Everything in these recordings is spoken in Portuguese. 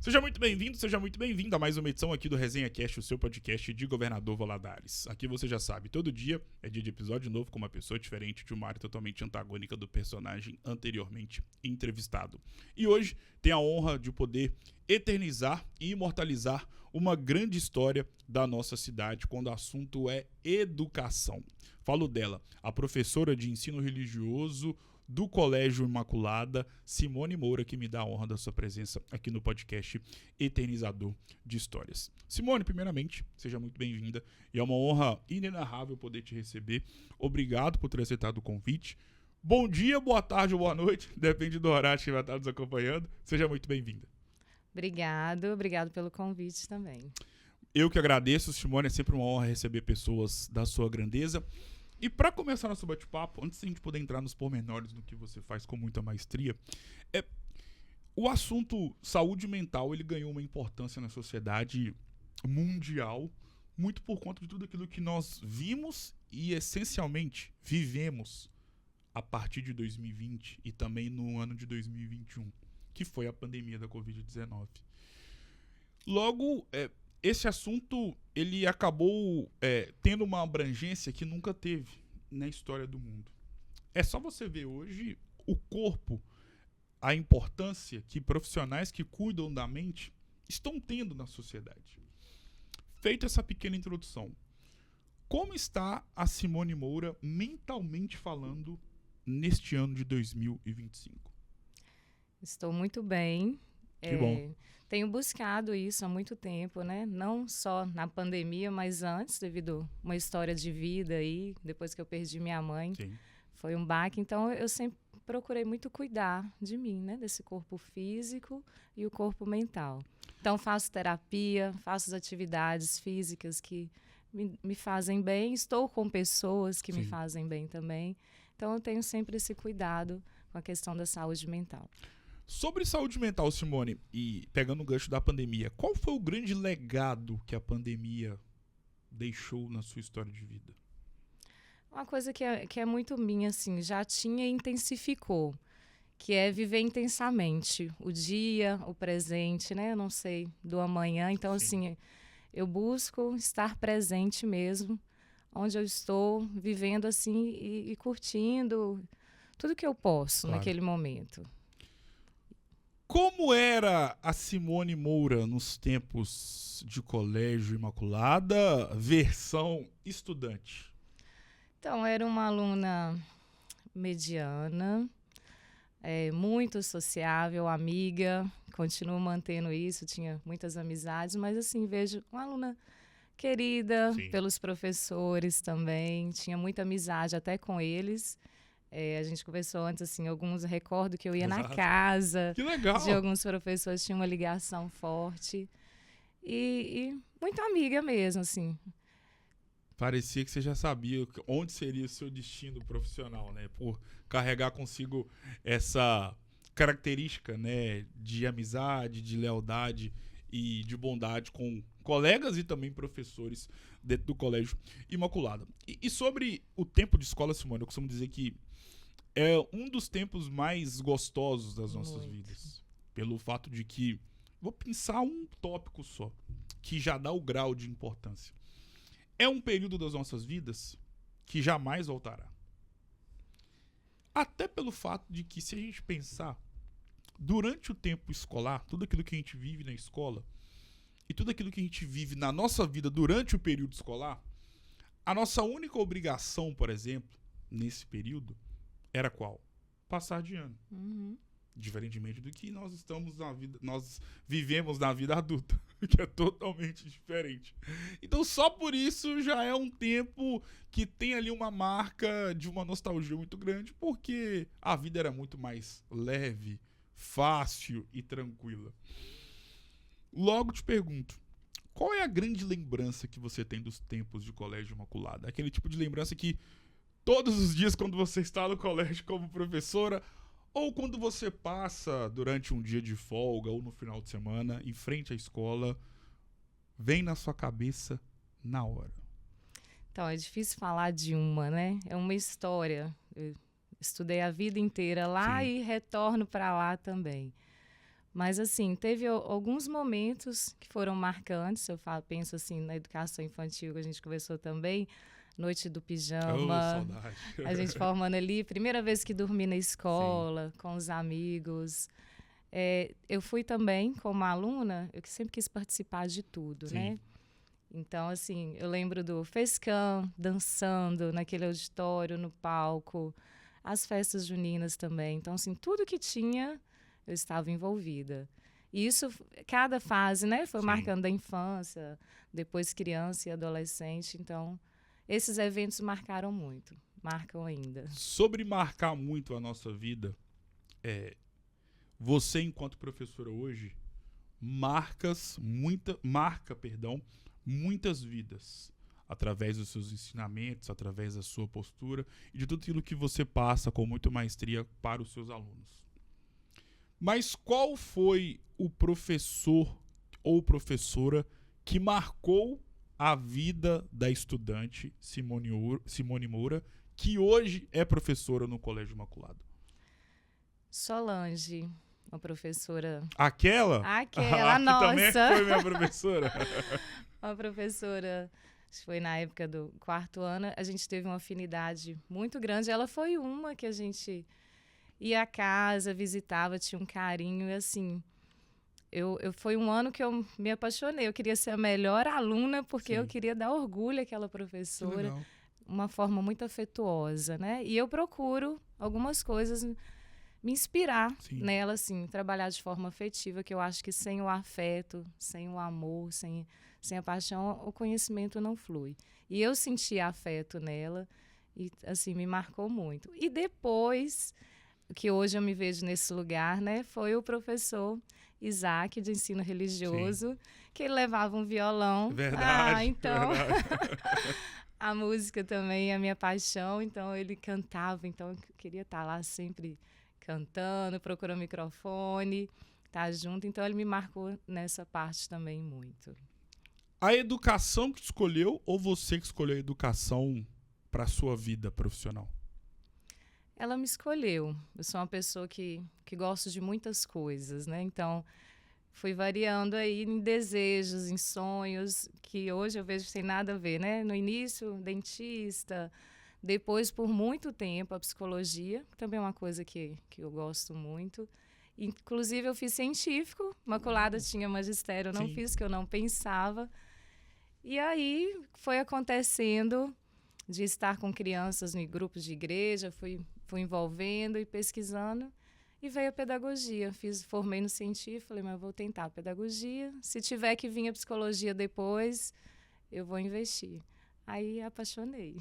Seja muito bem-vindo, seja muito bem-vinda a mais uma edição aqui do Resenha Cast, o seu podcast de Governador Valadares. Aqui você já sabe, todo dia é dia de episódio novo com uma pessoa diferente de uma área totalmente antagônica do personagem anteriormente entrevistado. E hoje tem a honra de poder eternizar e imortalizar uma grande história da nossa cidade quando o assunto é educação. Falo dela, a professora de ensino religioso do Colégio Imaculada, Simone Moura, que me dá a honra da sua presença aqui no podcast Eternizador de Histórias. Simone, primeiramente, seja muito bem-vinda e é uma honra inenarrável poder te receber. Obrigado por ter aceitado o convite. Bom dia, boa tarde ou boa noite, depende do horário que vai estar nos acompanhando. Seja muito bem-vinda. Obrigado pelo convite também. Eu que agradeço, Simone, é sempre uma honra receber pessoas da sua grandeza. E para começar nosso bate-papo, antes de a gente poder entrar nos pormenores do que você faz com muita maestria, o assunto saúde mental ele ganhou uma importância na sociedade mundial, muito por conta de tudo aquilo que nós vimos e essencialmente vivemos a partir de 2020 e também no ano de 2021, que foi a pandemia da Covid-19. Logo, esse assunto ele acabou tendo uma abrangência que nunca teve na história do mundo. É só você ver hoje o corpo, a importância que profissionais que cuidam da mente estão tendo na sociedade. Feita essa pequena introdução, como está a Simone Moura mentalmente falando neste ano de 2025? Estou muito bem. Que bom. Tenho buscado isso há muito tempo, né? Não só na pandemia, mas antes, devido a uma história de vida aí, depois que eu perdi minha mãe. Sim. Foi um baque. Então, eu sempre procurei muito cuidar de mim, né? Desse corpo físico e o corpo mental. Então, faço terapia, faço as atividades físicas que me fazem bem. Estou com pessoas que Sim. me fazem bem também. Então, eu tenho sempre esse cuidado com a questão da saúde mental. Sobre saúde mental, Simone, e pegando o gancho da pandemia, qual foi o grande legado que a pandemia deixou na sua história de vida? Uma coisa que é muito minha, assim, já tinha e intensificou, que é viver intensamente o dia, o presente, né? Eu não sei do amanhã, então, Sim. assim, eu busco estar presente mesmo, onde eu estou vivendo, assim, e curtindo tudo que eu posso Claro. naquele momento. Como era a Simone Moura nos tempos de Colégio Imaculada, versão estudante? Então, era uma aluna mediana, muito sociável, amiga, continuo mantendo isso, tinha muitas amizades, mas assim, vejo uma aluna querida Sim. pelos professores também, tinha muita amizade até com eles. A gente conversou antes, assim, recordo que eu ia Exato. na casa Que legal! de alguns professores, tinha uma ligação forte e muito amiga mesmo, assim. Parecia que você já sabia onde seria o seu destino profissional, né? Por carregar consigo essa característica, né, de amizade, de lealdade e de bondade com colegas e também professores dentro do Colégio Imaculada. E sobre o tempo de escola, Simone, eu costumo dizer que é um dos tempos mais gostosos das nossas vidas. Pelo fato de que, vou pensar um tópico só, que já dá o grau de importância. É um período das nossas vidas que jamais voltará. Até pelo fato de que, se a gente pensar, durante o tempo escolar, tudo aquilo que a gente vive na escola e tudo aquilo que a gente vive na nossa vida durante o período escolar, a nossa única obrigação, por exemplo, nesse período, era qual? Passar de ano. Uhum. Diferentemente do que nós vivemos na vida adulta, que é totalmente diferente. Então, só por isso já é um tempo que tem ali uma marca de uma nostalgia muito grande, porque a vida era muito mais leve, fácil e tranquila. Logo te pergunto, qual é a grande lembrança que você tem dos tempos de Colégio Imaculada? Aquele tipo de lembrança que todos os dias, quando você está no colégio como professora, ou quando você passa durante um dia de folga ou no final de semana em frente à escola, vem na sua cabeça na hora? Então, é difícil falar de uma, né? É uma história. Eu estudei a vida inteira lá Sim. e retorno para lá também. Mas, assim, teve alguns momentos que foram marcantes. Eu penso, assim, na educação infantil, que a gente conversou também, noite do pijama, saudade. a gente formando ali, primeira vez que dormi na escola, com os amigos. Eu fui também, como aluna, eu sempre quis participar de tudo, né? Então, assim, eu lembro do FESCAM, dançando naquele auditório, no palco, as festas juninas também. Então, assim, tudo que tinha, eu estava envolvida. E isso, cada fase, né, foi marcando da infância, depois criança e adolescente. Então, esses eventos marcaram muito, marcam ainda. Sobre marcar muito a nossa vida, você, enquanto professora hoje, marca muitas vidas através dos seus ensinamentos, através da sua postura e de tudo aquilo que você passa com muita maestria para os seus alunos. Mas qual foi o professor ou professora que marcou a vida da estudante Simone Moura, que hoje é professora no Colégio Imaculado? Solange, uma professora... Aquela? Aquela, nossa! Também foi minha professora. Uma professora, acho que foi na época do 4º ano, a gente teve uma afinidade muito grande. Ela foi uma que a gente ia à casa, visitava, tinha um carinho. E, assim, foi um ano que eu me apaixonei. Eu queria ser a melhor aluna, porque eu queria dar orgulho àquela professora. Uma forma muito afetuosa, né? E eu procuro algumas coisas... me inspirar nela, assim, trabalhar de forma afetiva, que eu acho que sem o afeto, sem o amor, sem a paixão, o conhecimento não flui. E eu senti afeto nela e, assim, me marcou muito. E depois, que hoje eu me vejo nesse lugar, né, foi o professor Isaac, de ensino religioso, que ele levava um violão. Verdade, então... verdade. A música também é a minha paixão, então ele cantava, então eu queria estar lá sempre... cantando, procurando microfone, tá junto. Então, ele me marcou nessa parte também muito. A educação que escolheu ou você que escolheu a educação para a sua vida profissional? Ela me escolheu. Eu sou uma pessoa que gosto de muitas coisas, né? Então, fui variando aí em desejos, em sonhos, que hoje eu vejo que tem nada a ver, né? No início, dentista... Depois, por muito tempo, a psicologia, que também é uma coisa que eu gosto muito. Inclusive, eu fiz científico, Imaculada tinha magistério, eu não fiz, que eu não pensava. E aí, foi acontecendo de estar com crianças em grupos de igreja, fui envolvendo e pesquisando, e veio a pedagogia. Formei no científico, falei, mas eu vou tentar a pedagogia. Se tiver que vir a psicologia depois, eu vou investir. Aí apaixonei.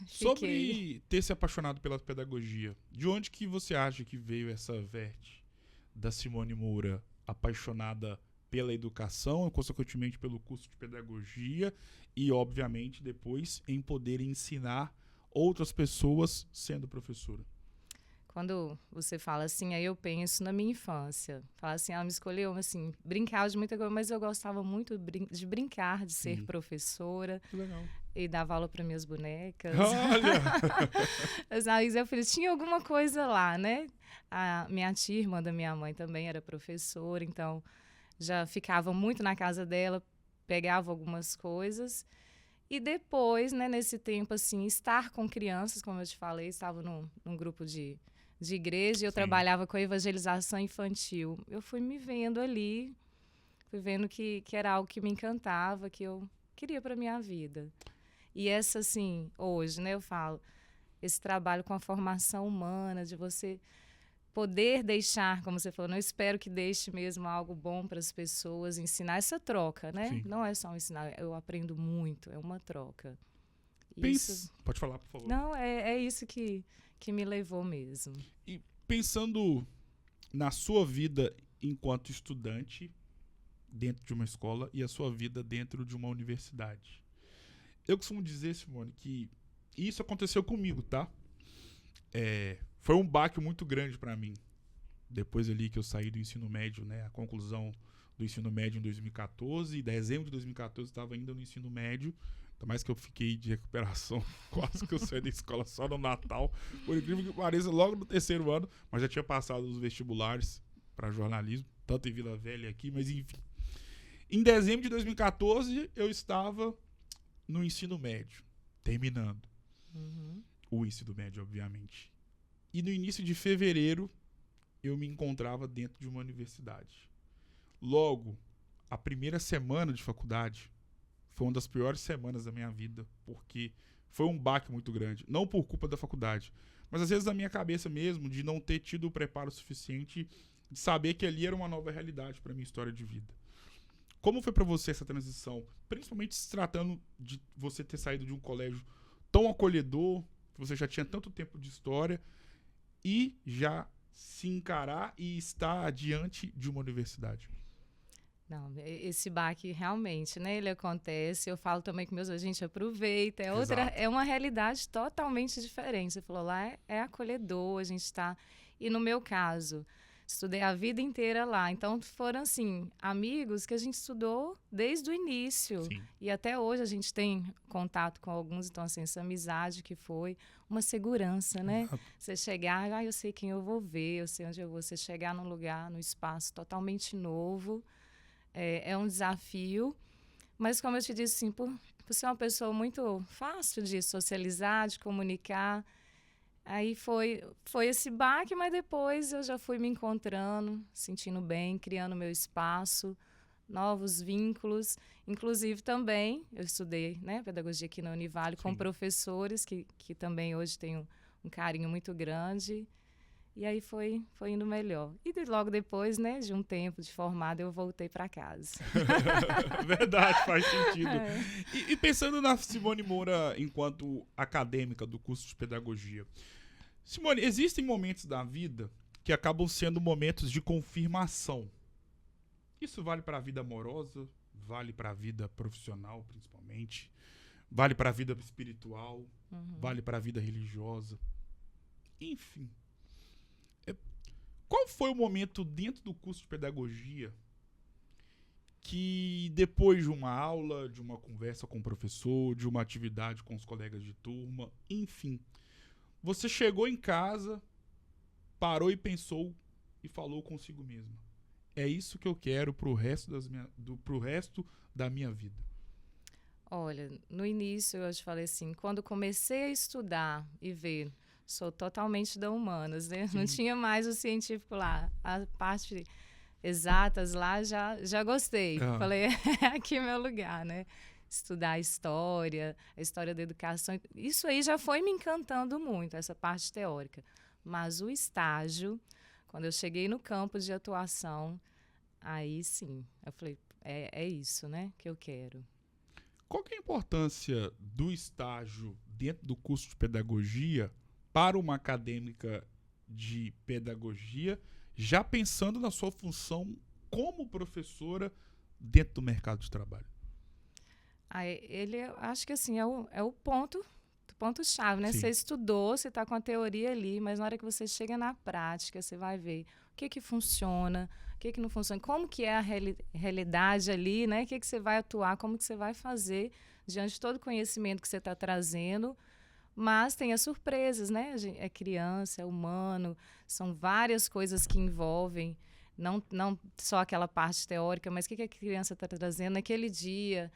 Sobre ter se apaixonado pela pedagogia, de onde que você acha que veio essa verte da Simone Moura apaixonada pela educação, consequentemente pelo curso de pedagogia e, obviamente, depois em poder ensinar outras pessoas sendo professora? Quando você fala assim, aí eu penso na minha infância. Fala assim, ela me escolheu, assim, brincava de muita coisa, mas eu gostava muito de brincar, de ser professora. Que legal. E dava aula para minhas bonecas. Olha! Aí eu falei, tinha alguma coisa lá, né? A minha tia, irmã da minha mãe, também era professora, então já ficava muito na casa dela, pegava algumas coisas. E depois, né, nesse tempo, assim, estar com crianças, como eu te falei, estava num grupo de igreja, e eu trabalhava com a evangelização infantil. Eu fui me vendo ali, fui vendo que era algo que me encantava, que eu queria para minha vida. E essa, assim, hoje, né, eu falo, esse trabalho com a formação humana, de você poder deixar, como você falou, não espero que deixe mesmo algo bom para as pessoas, ensinar essa troca, né? Não é só um ensinar, eu aprendo muito, é uma troca. Pode falar, por favor. Não, é isso que me levou mesmo. E pensando na sua vida enquanto estudante dentro de uma escola e a sua vida dentro de uma universidade. Eu costumo dizer, Simone, que isso aconteceu comigo, tá? Foi um baque muito grande para mim. Depois ali que eu saí do ensino médio, né? A conclusão do ensino médio em 2014. Em dezembro de 2014 eu estava ainda no ensino médio. Ainda mais que eu fiquei de recuperação. Quase que eu saí da escola só no Natal. Por incrível que pareça, logo no 3º ano. Mas já tinha passado os vestibulares. para jornalismo, tanto em Vila Velha aqui, mas enfim. Em dezembro de 2014, eu estava no ensino médio, terminando o ensino médio, obviamente. E no início de fevereiro, eu me encontrava dentro de uma universidade. Logo, a primeira semana de faculdade foi uma das piores semanas da minha vida, porque foi um baque muito grande. Não por culpa da faculdade, mas às vezes da minha cabeça mesmo, de não ter tido o preparo suficiente, de saber que ali era uma nova realidade para minha história de vida. Como foi para você essa transição? Principalmente se tratando de você ter saído de um colégio tão acolhedor, que você já tinha tanto tempo de história, e já se encarar e estar diante de uma universidade. Não, esse baque realmente, né? Ele acontece. Eu falo também com meus a gente aproveita. Exato. É uma realidade totalmente diferente. Você falou lá, é acolhedor, a gente está. E no meu caso, estudei a vida inteira lá. Então foram assim, amigos que a gente estudou desde o início. Sim. E até hoje a gente tem contato com alguns, então assim, essa amizade que foi uma segurança, né? Exato. Você chegar, eu sei quem eu vou ver, eu sei onde eu vou. Você chegar num lugar, num espaço totalmente novo. É um desafio, mas como eu te disse, assim, por ser uma pessoa muito fácil de socializar, de comunicar, aí foi esse baque, mas depois eu já fui me encontrando, sentindo bem, criando meu espaço, novos vínculos, inclusive também, eu estudei, né, pedagogia aqui na Univale com professores que também hoje têm um carinho muito grande. E aí foi indo melhor. E logo depois, né, de um tempo de formada, eu voltei para casa. Verdade, faz sentido. E pensando na Simone Moura enquanto acadêmica do curso de pedagogia. Simone, existem momentos da vida que acabam sendo momentos de confirmação. Isso vale para a vida amorosa, vale para a vida profissional, principalmente, vale para a vida espiritual, vale para a vida religiosa. Enfim. Qual foi o momento dentro do curso de pedagogia que depois de uma aula, de uma conversa com o professor, de uma atividade com os colegas de turma, enfim, você chegou em casa, parou e pensou e falou consigo mesma: é isso que eu quero pro resto da minha vida? Olha, no início eu te falei assim, quando comecei a estudar e ver, sou totalmente da humanas, né? Sim. Não tinha mais o científico lá. A parte exatas lá já gostei. Falei, é aqui meu lugar, né? Estudar a história da educação. Isso aí já foi me encantando muito, essa parte teórica. Mas o estágio, quando eu cheguei no campo de atuação, aí sim, eu falei, é isso, né, que eu quero. Qual que é a importância do estágio dentro do curso de pedagogia para uma acadêmica de pedagogia, já pensando na sua função como professora dentro do mercado de trabalho? Ele, acho que assim, é o ponto-chave, né? Sim. Você estudou, você está com a teoria ali, mas na hora que você chega na prática, você vai ver o que funciona, o que não funciona, como que é a realidade ali, né? O que você vai atuar, como que você vai fazer diante de todo o conhecimento que você está trazendo. Mas tem as surpresas, né? É criança, é humano, são várias coisas que envolvem, não só aquela parte teórica, mas o que a criança está trazendo naquele dia,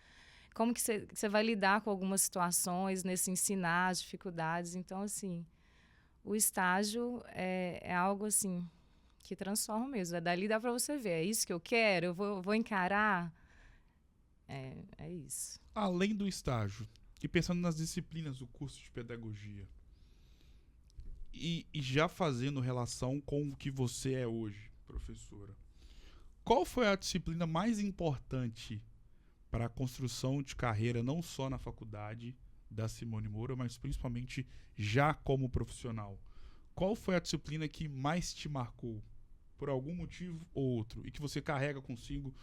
como que você vai lidar com algumas situações nesse ensinar, as dificuldades. Então, assim, o estágio é algo, assim, que transforma mesmo. Dali dá para você ver, é isso que eu quero, eu vou encarar. É isso. Além do estágio, e pensando nas disciplinas do curso de pedagogia, e já fazendo relação com o que você é hoje, professora, qual foi a disciplina mais importante para a construção de carreira, não só na faculdade da Simone Moura, mas principalmente já como profissional? Qual foi a disciplina que mais te marcou, por algum motivo ou outro, e que você carrega consigo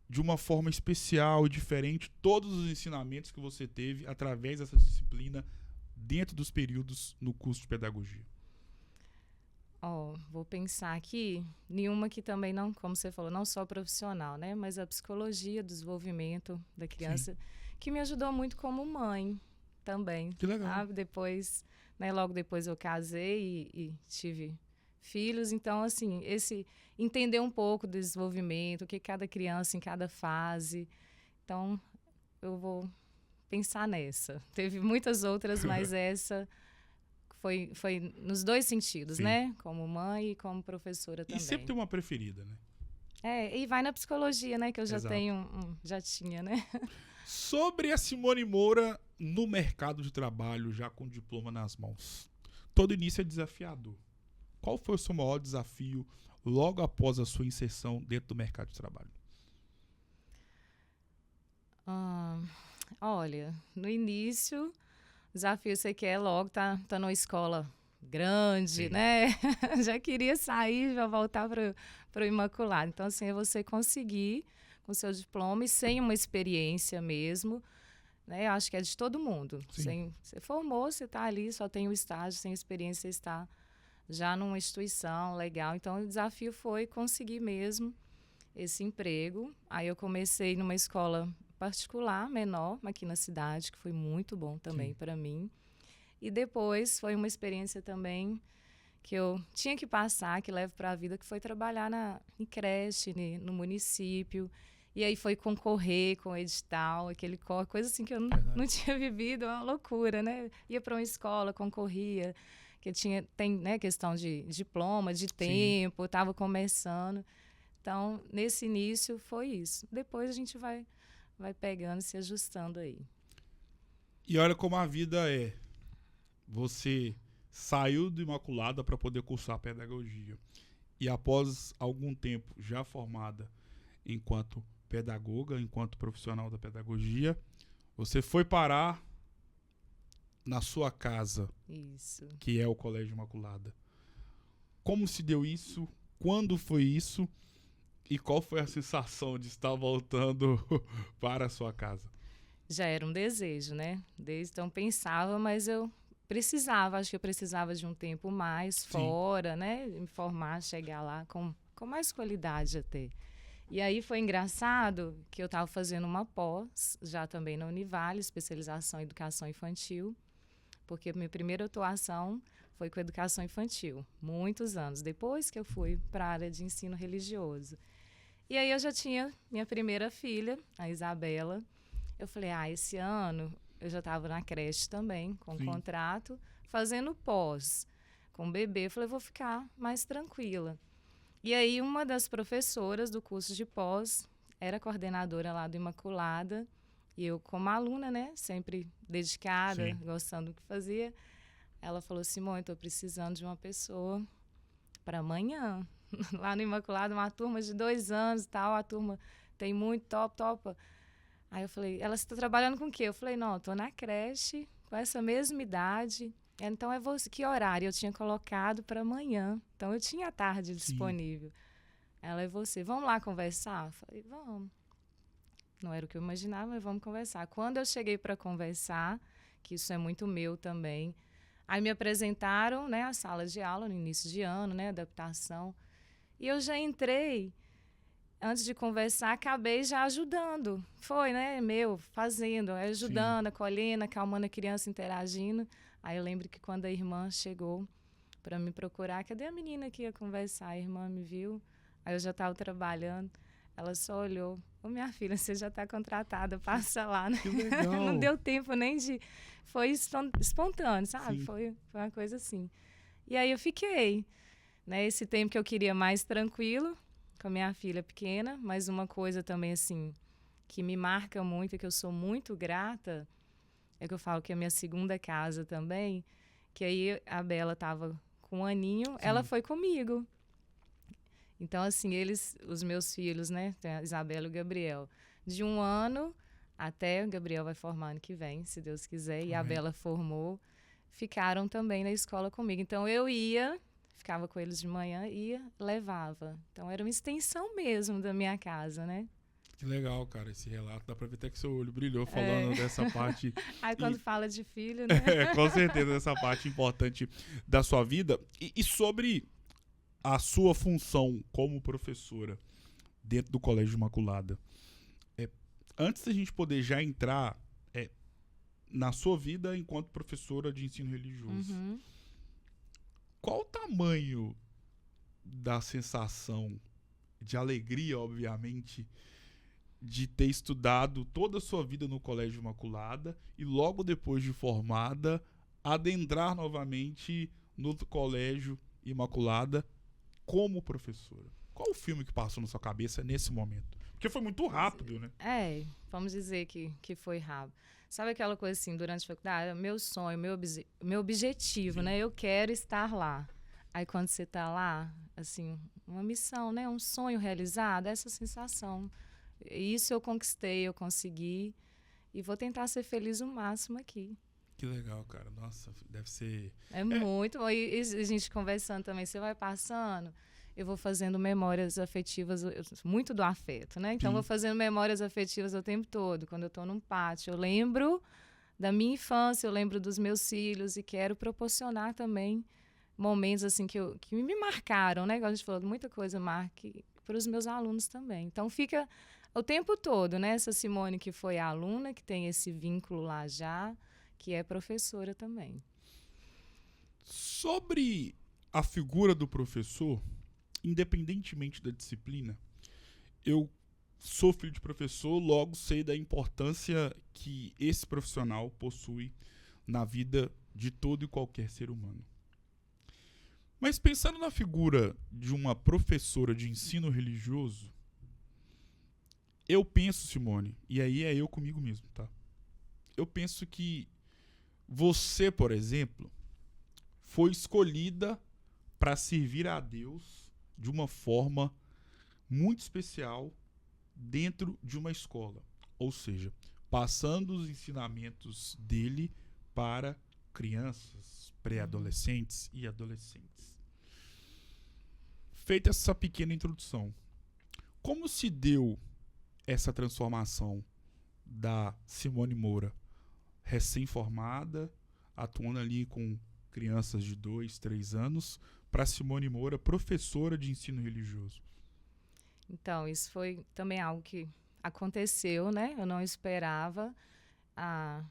de uma forma especial e diferente todos os ensinamentos que você teve através dessa disciplina dentro dos períodos no curso de pedagogia? Vou pensar aqui, nenhuma que também não, como você falou, não só profissional, né? Mas a psicologia do desenvolvimento da criança, sim, que me ajudou muito como mãe também. Que legal. Depois, né, logo depois eu casei e tive filhos. Então, assim, entender um pouco do desenvolvimento, o que cada criança em cada fase. Então, eu vou pensar nessa. Teve muitas outras, mas essa foi nos dois sentidos, Sim. né? Como mãe e como professora também. E sempre tem uma preferida, né? E vai na psicologia, né? Que eu já Exato. tenho, já tinha, né? Sobre a Simone Moura no mercado de trabalho, já com o diploma nas mãos. Todo início é desafiador. Qual foi o seu maior desafio logo após a sua inserção dentro do mercado de trabalho? Olha, no início, o desafio você quer logo tá numa escola grande, Sim. né? Já queria sair, já voltar para o Imaculado. Então, assim, é você conseguir com seu diploma e sem uma experiência mesmo, né? Eu acho que é de todo mundo. Você formou, você está ali, só tem o estágio, sem experiência, você está já numa instituição legal. Então, o desafio foi conseguir mesmo esse emprego. Aí eu comecei numa escola particular, menor, aqui na cidade, que foi muito bom também para mim. E depois foi uma experiência também que eu tinha que passar, que levo para a vida, que foi trabalhar em creche, no município. E aí foi concorrer com o edital, coisa assim que eu não tinha vivido, é uma loucura, né? Ia para uma escola, concorria, que tem, né, questão de diploma, de tempo, estava começando. Então, nesse início foi isso. Depois a gente vai pegando, se ajustando aí. E olha como a vida é. Você saiu do Imaculada para poder cursar pedagogia. E após algum tempo já formada enquanto pedagoga, enquanto profissional da pedagogia, você foi parar na sua casa, isso, que é o Colégio Imaculada. Como se deu isso? Quando foi isso? E qual foi a sensação de estar voltando para a sua casa? Já era um desejo, né? Desde então pensava, mas eu acho que eu precisava de um tempo mais fora, né? Me formar, chegar lá com mais qualidade até. E aí foi engraçado que eu estava fazendo uma pós, já também na Univale, especialização em educação infantil, porque minha primeira atuação foi com educação infantil, muitos anos, depois que eu fui para a área de ensino religioso. E aí eu já tinha minha primeira filha, a Isabela. Eu falei, esse ano eu já estava na creche também, com contrato, fazendo pós com o bebê. Eu falei, vou ficar mais tranquila. E aí uma das professoras do curso de pós era coordenadora lá do Imaculada. E eu, como aluna, né, sempre dedicada, gostando do que fazia, ela falou, Simone, estou precisando de uma pessoa para amanhã. Lá no Imaculado, uma turma de 2 anos e tal, a turma tem muito, topa. Aí eu falei, ela está trabalhando com o quê? Eu falei, não, estou na creche, com essa mesma idade. Então, é você, que horário? Eu tinha colocado para amanhã. Então, eu tinha a tarde disponível. Ela é você. Vamos lá conversar? Eu falei, vamos. Não era o que eu imaginava, mas vamos conversar. Quando eu cheguei para conversar, que isso é muito meu também, aí me apresentaram, né, a sala de aula no início de ano, né, adaptação. E eu já entrei, antes de conversar, acabei já ajudando. Foi, né, fazendo, ajudando, acolhendo, acalmando a criança, interagindo. Aí eu lembro que quando a irmã chegou para me procurar, cadê a menina que ia conversar? A irmã me viu, aí eu já estava trabalhando, ela só olhou, minha filha, você já está contratada, passa lá. Que legal. Não deu tempo nem de... Foi espontâneo, sabe? Foi uma coisa assim. E aí eu fiquei, né? Esse tempo que eu queria mais tranquilo, com a minha filha pequena, mas uma coisa também, assim, que me marca muito, que eu sou muito grata, é que eu falo que é a minha segunda casa também, que aí a Bela estava com 1 aninho, ela foi comigo. Então, assim, os meus filhos, né, a Isabela e o Gabriel, de 1 ano até o Gabriel vai formar ano que vem, se Deus quiser, e a Bela formou, ficaram também na escola comigo. Então, eu ficava com eles de manhã, levava. Então, era uma extensão mesmo da minha casa, né? Que legal, cara, esse relato. Dá pra ver até que seu olho brilhou falando dessa parte. Aí quando fala de filho, né? Com certeza, essa parte importante da sua vida. E sobre a sua função como professora dentro do Colégio Imaculada. Antes da gente poder já entrar na sua vida enquanto professora de ensino religioso, qual o tamanho da sensação de alegria, obviamente, de ter estudado toda a sua vida no Colégio Imaculada e logo depois de formada, adentrar novamente no Colégio Imaculada como professora? Qual o filme que passou na sua cabeça nesse momento? Porque foi muito rápido, né? Vamos dizer que foi rápido. Sabe aquela coisa assim, durante a faculdade, meu sonho, meu objetivo, Sim. né? Eu quero estar lá. Aí quando você está lá, assim, uma missão, né? Um sonho realizado, essa sensação. Isso eu conquistei, eu consegui e vou tentar ser feliz o máximo aqui. Que legal, cara. Nossa, deve ser... É muito bom. E a gente conversando também, você vai passando, eu vou fazendo memórias afetivas, muito do afeto, né? Então, Sim. vou fazendo memórias afetivas o tempo todo. Quando eu estou num pátio, eu lembro da minha infância, eu lembro dos meus filhos e quero proporcionar também momentos assim que me marcaram, né? Igual a gente falou, muita coisa marque para os meus alunos também. Então, fica o tempo todo, né? Essa Simone que foi aluna, que tem esse vínculo lá já, que é professora também. Sobre a figura do professor, independentemente da disciplina, eu sou filho de professor, logo sei da importância que esse profissional possui na vida de todo e qualquer ser humano. Mas pensando na figura de uma professora de ensino religioso, eu penso, Simone, e aí é eu comigo mesmo, tá? Eu penso que você, por exemplo, foi escolhida para servir a Deus de uma forma muito especial dentro de uma escola. Ou seja, passando os ensinamentos dele para crianças, pré-adolescentes e adolescentes. Feita essa pequena introdução, como se deu essa transformação da Simone Moura, recém-formada, atuando ali com crianças de 2, 3 anos, para Simone Moura, professora de ensino religioso? Então, isso foi também algo que aconteceu, né? Eu não esperava. A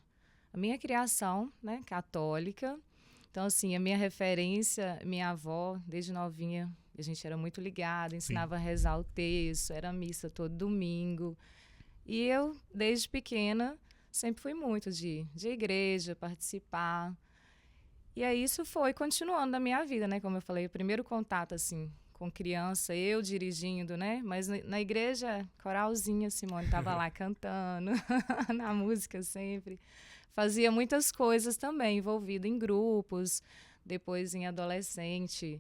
minha criação, né, católica. Então, assim, a minha referência, minha avó, desde novinha, a gente era muito ligada, ensinava a rezar o terço, era missa todo domingo. E eu, desde pequena, sempre fui muito de igreja, participar. E aí isso foi continuando na minha vida, né? Como eu falei, o primeiro contato, assim, com criança, eu dirigindo, né? Mas na igreja, coralzinha, Simone estava lá cantando, na música sempre. Fazia muitas coisas também, envolvida em grupos, depois em adolescente,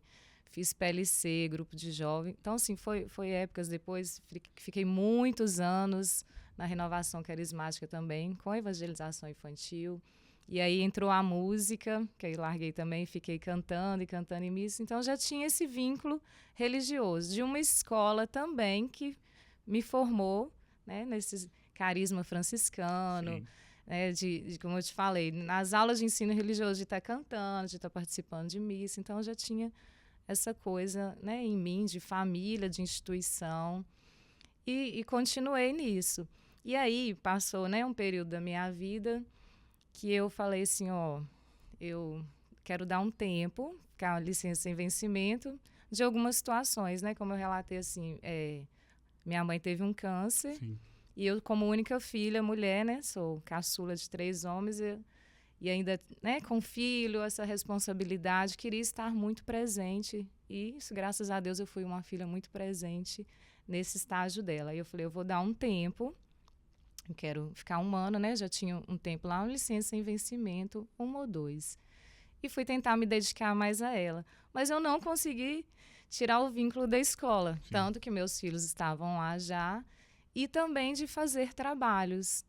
fiz PLC, grupo de jovem. Então, assim, foi épocas depois, fiquei muitos anos na renovação carismática também, com evangelização infantil. E aí entrou a música, que aí larguei também, fiquei cantando em missa. Então já tinha esse vínculo religioso, de uma escola também que me formou, né, nesse carisma franciscano, né, como eu te falei, nas aulas de ensino religioso, de estar cantando, de estar participando de missa. Então já tinha essa coisa, né, em mim, de família, de instituição. E continuei nisso. E aí passou, né, um período da minha vida que eu falei assim, eu quero dar um tempo, ficar licença sem vencimento, de algumas situações, né? Como eu relatei, assim, minha mãe teve um câncer. Sim. E eu, como única filha, mulher, né? Sou caçula de 3 homens e ainda, né, com filho, essa responsabilidade, queria estar muito presente. E isso, graças a Deus, eu fui uma filha muito presente nesse estágio dela. E eu falei, eu vou dar um tempo. Eu quero ficar 1 ano, né? Já tinha um tempo lá, uma licença sem vencimento, 1 ou 2. E fui tentar me dedicar mais a ela. Mas eu não consegui tirar o vínculo da escola. Sim. Tanto que meus filhos estavam lá já. E também de fazer trabalhos.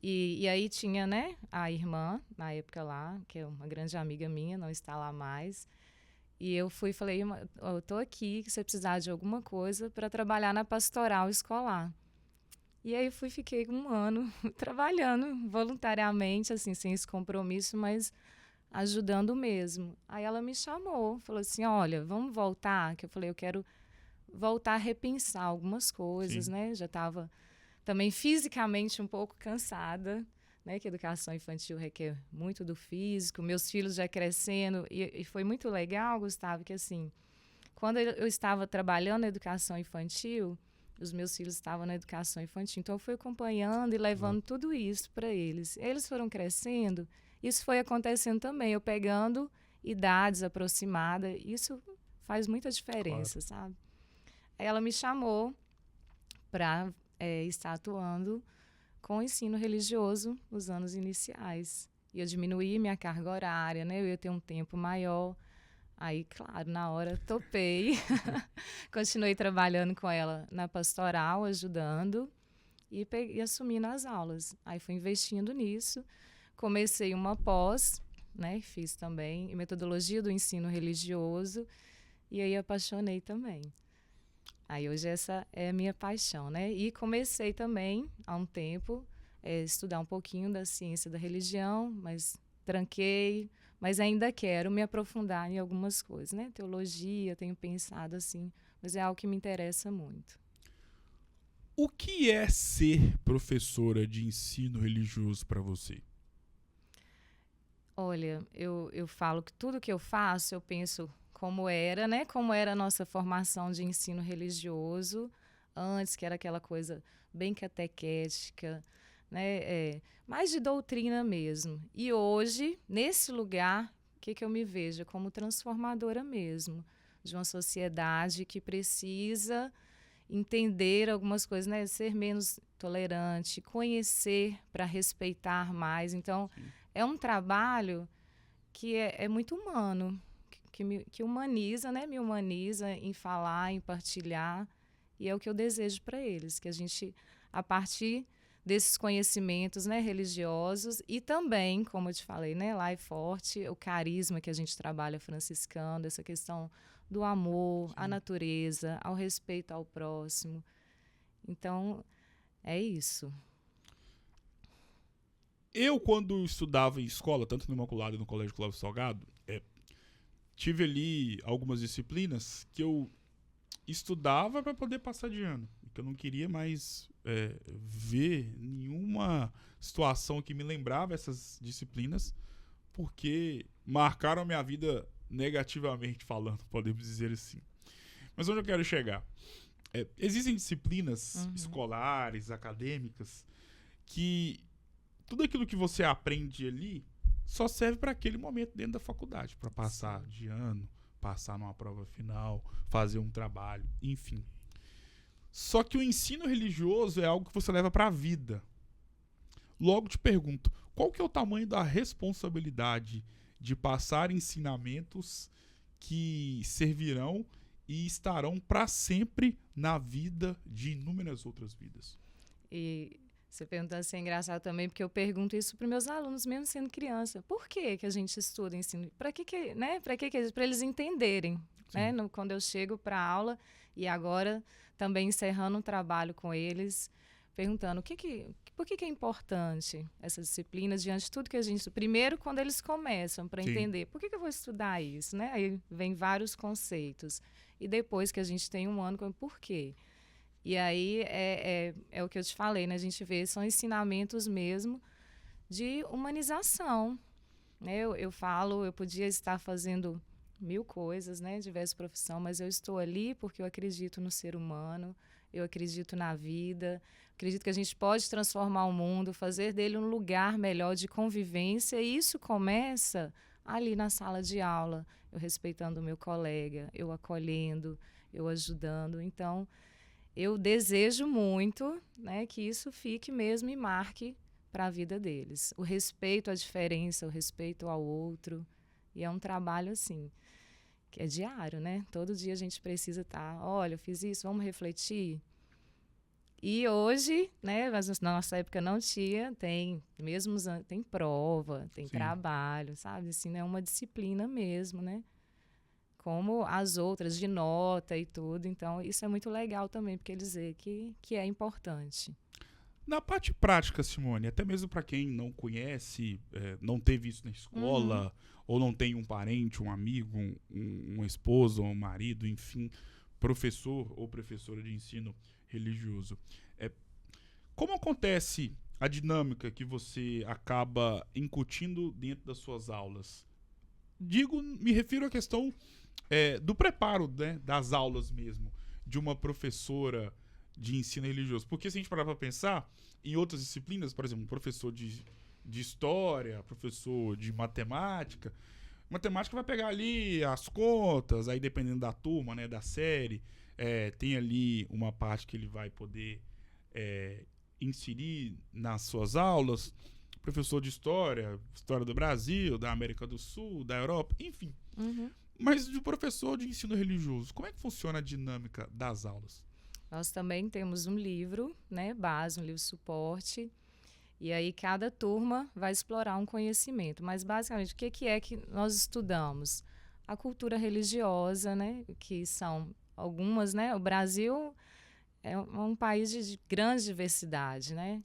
E aí tinha, né, a irmã, na época lá, que é uma grande amiga minha, não está lá mais. E eu fui e falei, eu tô aqui, se você precisar de alguma coisa, para trabalhar na pastoral escolar. E aí fiquei 1 ano trabalhando voluntariamente, assim, sem esse compromisso, mas ajudando mesmo. Aí ela me chamou, falou assim, olha, vamos voltar? Que eu falei, eu quero voltar a repensar algumas coisas, Sim. né? Já estava também fisicamente um pouco cansada, né? Que a educação infantil requer muito do físico, meus filhos já crescendo. E foi muito legal, Gustavo, que assim, quando eu estava trabalhando na educação infantil, os meus filhos estavam na educação infantil, então eu fui acompanhando e levando tudo isso para eles. Eles foram crescendo, isso foi acontecendo também, eu pegando idades aproximadas, isso faz muita diferença, sabe? Aí ela me chamou para estar atuando com o ensino religioso nos anos iniciais. E eu diminuí minha carga horária, né? Eu ia ter um tempo maior. Aí, claro, na hora topei. Continuei trabalhando com ela na pastoral, ajudando e assumindo as aulas. Aí fui investindo nisso. Comecei uma pós, né? Fiz também em metodologia do ensino religioso. E aí apaixonei também. Aí hoje essa é a minha paixão, né? E comecei também, há um tempo, estudar um pouquinho da ciência da religião, mas tranquei, mas ainda quero me aprofundar em algumas coisas, né? Teologia, tenho pensado assim, mas é algo que me interessa muito. O que é ser professora de ensino religioso para você? Olha, eu falo que tudo que eu faço, eu penso como era, né? Como era a nossa formação de ensino religioso antes, que era aquela coisa bem catequética, né? Mais de doutrina mesmo. E hoje, nesse lugar, o que eu me vejo? Como transformadora mesmo, de uma sociedade que precisa entender algumas coisas, né? Ser menos tolerante, conhecer para respeitar mais. Então, é um trabalho que é muito humano, que humaniza, né? Me humaniza em falar, em partilhar. E é o que eu desejo para eles, que a gente, a partir desses conhecimentos, né, religiosos e também, como eu te falei, né, lá é forte o carisma que a gente trabalha franciscano, essa questão do amor, à natureza, ao respeito ao próximo. Então, é isso. Eu, quando estudava em escola, tanto no Imaculado e no Colégio Clóvis Salgado, tive ali algumas disciplinas que eu estudava para poder passar de ano. Que eu não queria mais ver nenhuma situação que me lembrava essas disciplinas, porque marcaram a minha vida negativamente falando, podemos dizer assim. Mas onde eu quero chegar? Existem disciplinas escolares, acadêmicas, que tudo aquilo que você aprende ali só serve para aquele momento dentro da faculdade, para passar de ano, passar numa prova final, fazer um trabalho, enfim. Só que o ensino religioso é algo que você leva para a vida. Logo te pergunto, qual que é o tamanho da responsabilidade de passar ensinamentos que servirão e estarão para sempre na vida de inúmeras outras vidas? E você perguntando assim é engraçado também, porque eu pergunto isso para meus alunos, mesmo sendo criança. Por que a gente estuda ensino? Para que, né? Para eles entenderem, né? Quando eu chego para a aula e agora também encerrando um trabalho com eles, perguntando por que é importante essa disciplina diante de tudo que a gente... Primeiro, quando eles começam para entender, por que eu vou estudar isso, né? Aí vem vários conceitos. E depois que a gente tem um ano, por quê? E aí é o que eu te falei, né? A gente vê, são ensinamentos mesmo de humanização. Né? Eu falo, eu podia estar fazendo 1000 coisas, né? Diversas profissões, mas eu estou ali porque eu acredito no ser humano, eu acredito na vida, acredito que a gente pode transformar o mundo, fazer dele um lugar melhor de convivência, e isso começa ali na sala de aula, eu respeitando o meu colega, eu acolhendo, eu ajudando. Então, eu desejo muito, né, que isso fique mesmo e marque para a vida deles. O respeito à diferença, o respeito ao outro. E é um trabalho, assim, que é diário, né? Todo dia a gente precisa estar, olha, eu fiz isso, vamos refletir. E hoje, né, mas na nossa época não tinha, tem prova, tem trabalho, sabe? Assim, é uma disciplina mesmo, né? Como as outras, de nota e tudo. Então, isso é muito legal também, porque dizer que é importante. Na parte prática, Simone, até mesmo para quem não conhece, não teve isso na escola, ou não tem um parente, um amigo, um esposo, um marido, enfim, professor ou professora de ensino religioso. Como acontece a dinâmica que você acaba incutindo dentro das suas aulas? Me refiro à questão do preparo, né, das aulas mesmo, de uma professora de ensino religioso. Porque se a gente parar para pensar, em outras disciplinas, por exemplo, um professor de história, professor de matemática, matemática vai pegar ali as contas, aí dependendo da turma, né, da série, tem ali uma parte que ele vai poder inserir nas suas aulas. Professor de história, história do Brasil, da América do Sul, da Europa, enfim. Uhum. Mas de professor de ensino religioso, como é que funciona a dinâmica das aulas? Nós também temos um livro, né, base, um livro suporte, e aí cada turma vai explorar um conhecimento. Mas basicamente, o que é que nós estudamos? A cultura religiosa, né, que são algumas, né, o Brasil é um país de grande diversidade, né?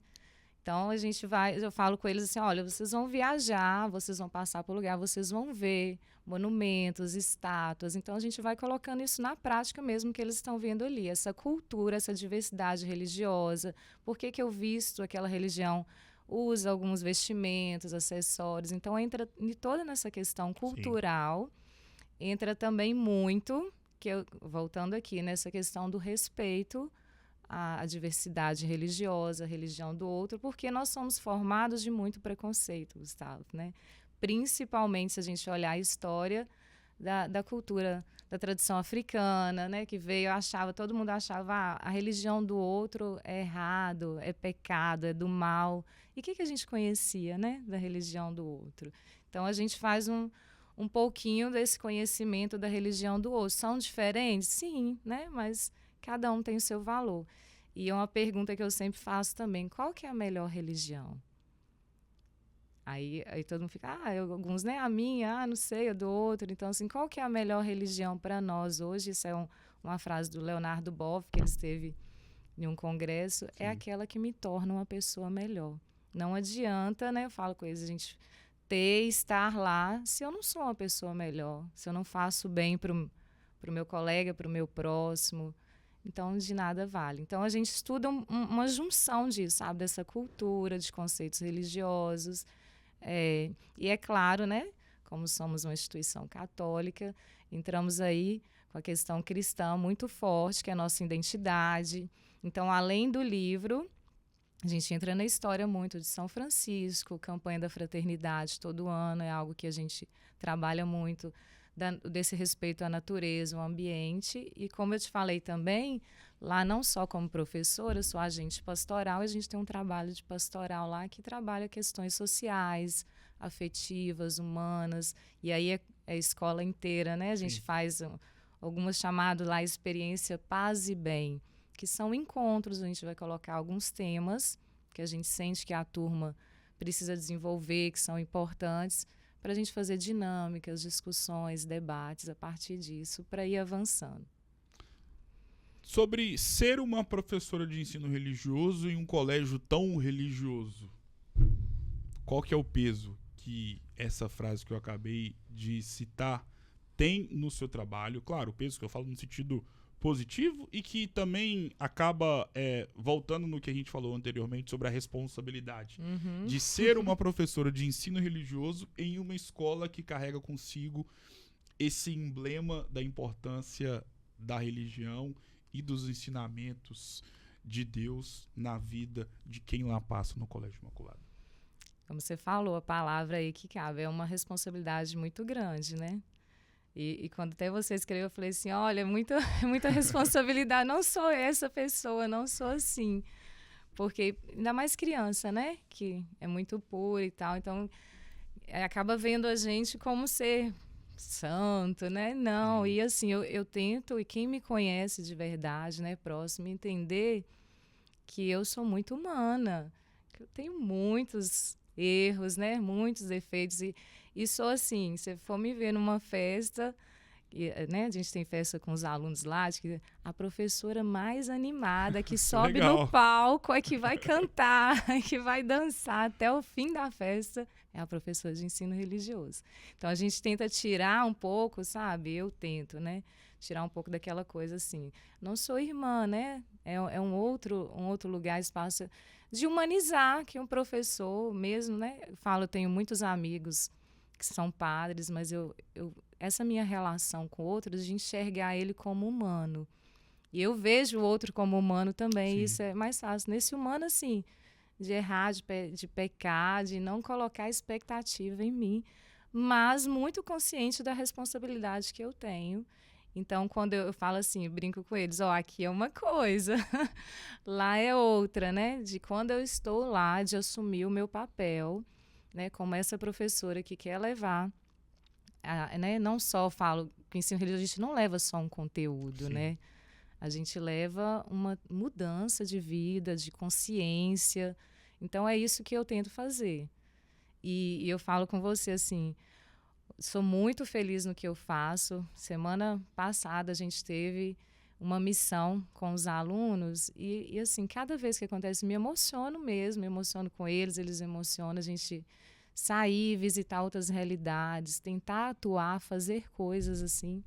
Então eu falo com eles assim, olha, vocês vão viajar, vocês vão passar por lugar, vocês vão ver monumentos, estátuas. Então a gente vai colocando isso na prática mesmo que eles estão vendo ali, essa cultura, essa diversidade religiosa. Por que eu visto aquela religião usa alguns vestimentos, acessórios? Então entra toda nessa questão cultural. Sim. Entra também muito, voltando aqui, nessa questão do respeito a diversidade religiosa, a religião do outro, porque nós somos formados de muito preconceito, Gustavo, né? Principalmente se a gente olhar a história da cultura, da tradição africana, né? Que veio, todo mundo achava a religião do outro é errado, é pecado, é do mal. E o que a gente conhecia, né? Da religião do outro. Então, a gente faz um pouquinho desse conhecimento da religião do outro. São diferentes? Sim, né? Mas cada um tem o seu valor. E é uma pergunta que eu sempre faço também, qual que é a melhor religião? Aí todo mundo fica, alguns, né? A minha, não sei, a do outro. Então, assim, qual que é a melhor religião para nós hoje? Isso é uma frase do Leonardo Boff, que ele esteve em um congresso. Sim. É aquela que me torna uma pessoa melhor. Não adianta, né? Eu falo com eles, a gente estar lá, se eu não sou uma pessoa melhor, se eu não faço bem para o meu colega, para o meu próximo, então de nada vale. Então a gente estuda uma junção disso, sabe, dessa cultura, de conceitos religiosos, e é claro, né, como somos uma instituição católica, entramos aí com a questão cristã muito forte, que é a nossa identidade. Então, além do livro, a gente entra na história muito de São Francisco, campanha da fraternidade todo ano, é algo que a gente trabalha muito, desse respeito à natureza, ao ambiente. E como eu te falei também, lá não só como professora, eu sou agente pastoral, a gente tem um trabalho de pastoral lá que trabalha questões sociais, afetivas, humanas, e aí é a escola inteira, né? A gente faz algumas chamadas lá, experiência Paz e Bem, que são encontros, a gente vai colocar alguns temas que a gente sente que a turma precisa desenvolver, que são importantes, para a gente fazer dinâmicas, discussões, debates a partir disso, para ir avançando. Sobre ser uma professora de ensino religioso em um colégio tão religioso, qual que é o peso que essa frase que eu acabei de citar tem no seu trabalho? Claro, o peso que eu falo no sentido positivo e que também acaba voltando no que a gente falou anteriormente sobre a responsabilidade de ser uma professora de ensino religioso em uma escola que carrega consigo esse emblema da importância da religião e dos ensinamentos de Deus na vida de quem lá passa no Colégio Imaculado. Como você falou, a palavra aí que cabe é uma responsabilidade muito grande, né? E quando até você escreveu, eu falei assim, olha, é muita responsabilidade, não sou essa pessoa, não sou assim. Porque ainda mais criança, né? Que é muito pura e tal, então acaba vendo a gente como ser santo, né? Não, e assim, eu tento, e quem me conhece de verdade, né, próximo, entender que eu sou muito humana, que eu tenho muitos erros, né? Muitos defeitos, e sou assim, se for me ver numa festa, né, a gente tem festa com os alunos lá, que a professora mais animada que sobe no palco é que vai cantar, que vai dançar até o fim da festa, é a professora de ensino religioso. Então a gente tenta tirar um pouco, sabe? Eu tento, né? Tirar um pouco daquela coisa assim. Não sou irmã, né? É um outro lugar, espaço de humanizar que um professor mesmo, né? Eu tenho muitos amigos que que são padres, mas essa minha relação com outros, de enxergar ele como humano. E eu vejo o outro como humano também, e isso é mais fácil. Nesse humano, assim, de errar, de pecar, de não colocar expectativa em mim, mas muito consciente da responsabilidade que eu tenho. Então, quando eu falo assim, eu brinco com eles, aqui é uma coisa, lá é outra, né? De quando eu estou lá, de assumir o meu papel, né? Como essa professora que quer levar, né? Não só falo que o ensino religioso, a gente não leva só um conteúdo, né? A gente leva uma mudança de vida, de consciência. Então, é isso que eu tento fazer. E eu falo com você assim, sou muito feliz no que eu faço. Semana passada a gente teve uma missão com os alunos e assim, cada vez que acontece, me emociono mesmo, me emociono com eles, eles emocionam, a gente sair, visitar outras realidades, tentar atuar, fazer coisas assim,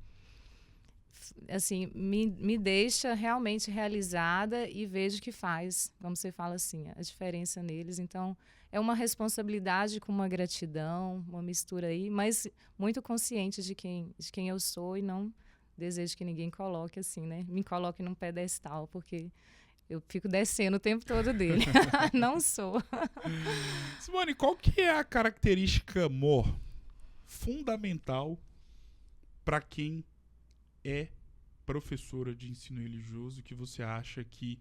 me deixa realmente realizada e vejo que faz, como você fala assim, a diferença neles. Então, é uma responsabilidade com uma gratidão, uma mistura aí, mas muito consciente de quem eu sou e não desejo que ninguém coloque assim, né? Me coloque num pedestal, porque eu fico descendo o tempo todo dele. Não sou. Simone, qual que é a característica, amor, fundamental para quem é professora de ensino religioso que você acha que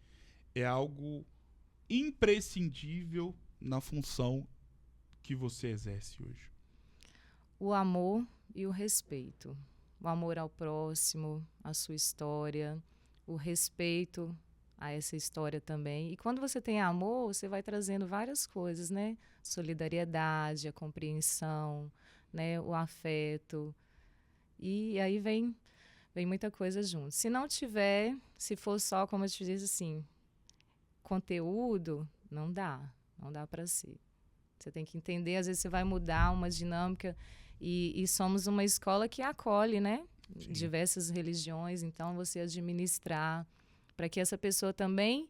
é algo imprescindível na função que você exerce hoje? O amor e o respeito. O amor ao próximo, à sua história, o respeito a essa história também. E quando você tem amor, você vai trazendo várias coisas, né? Solidariedade, a compreensão, né? O afeto. E aí vem muita coisa junto. Se não tiver, se for só, como eu te disse, assim, conteúdo, não dá para ser. Você tem que entender, às vezes você vai mudar uma dinâmica e somos uma escola que acolhe, né? Sim. Diversas religiões, então você administrar para que essa pessoa também,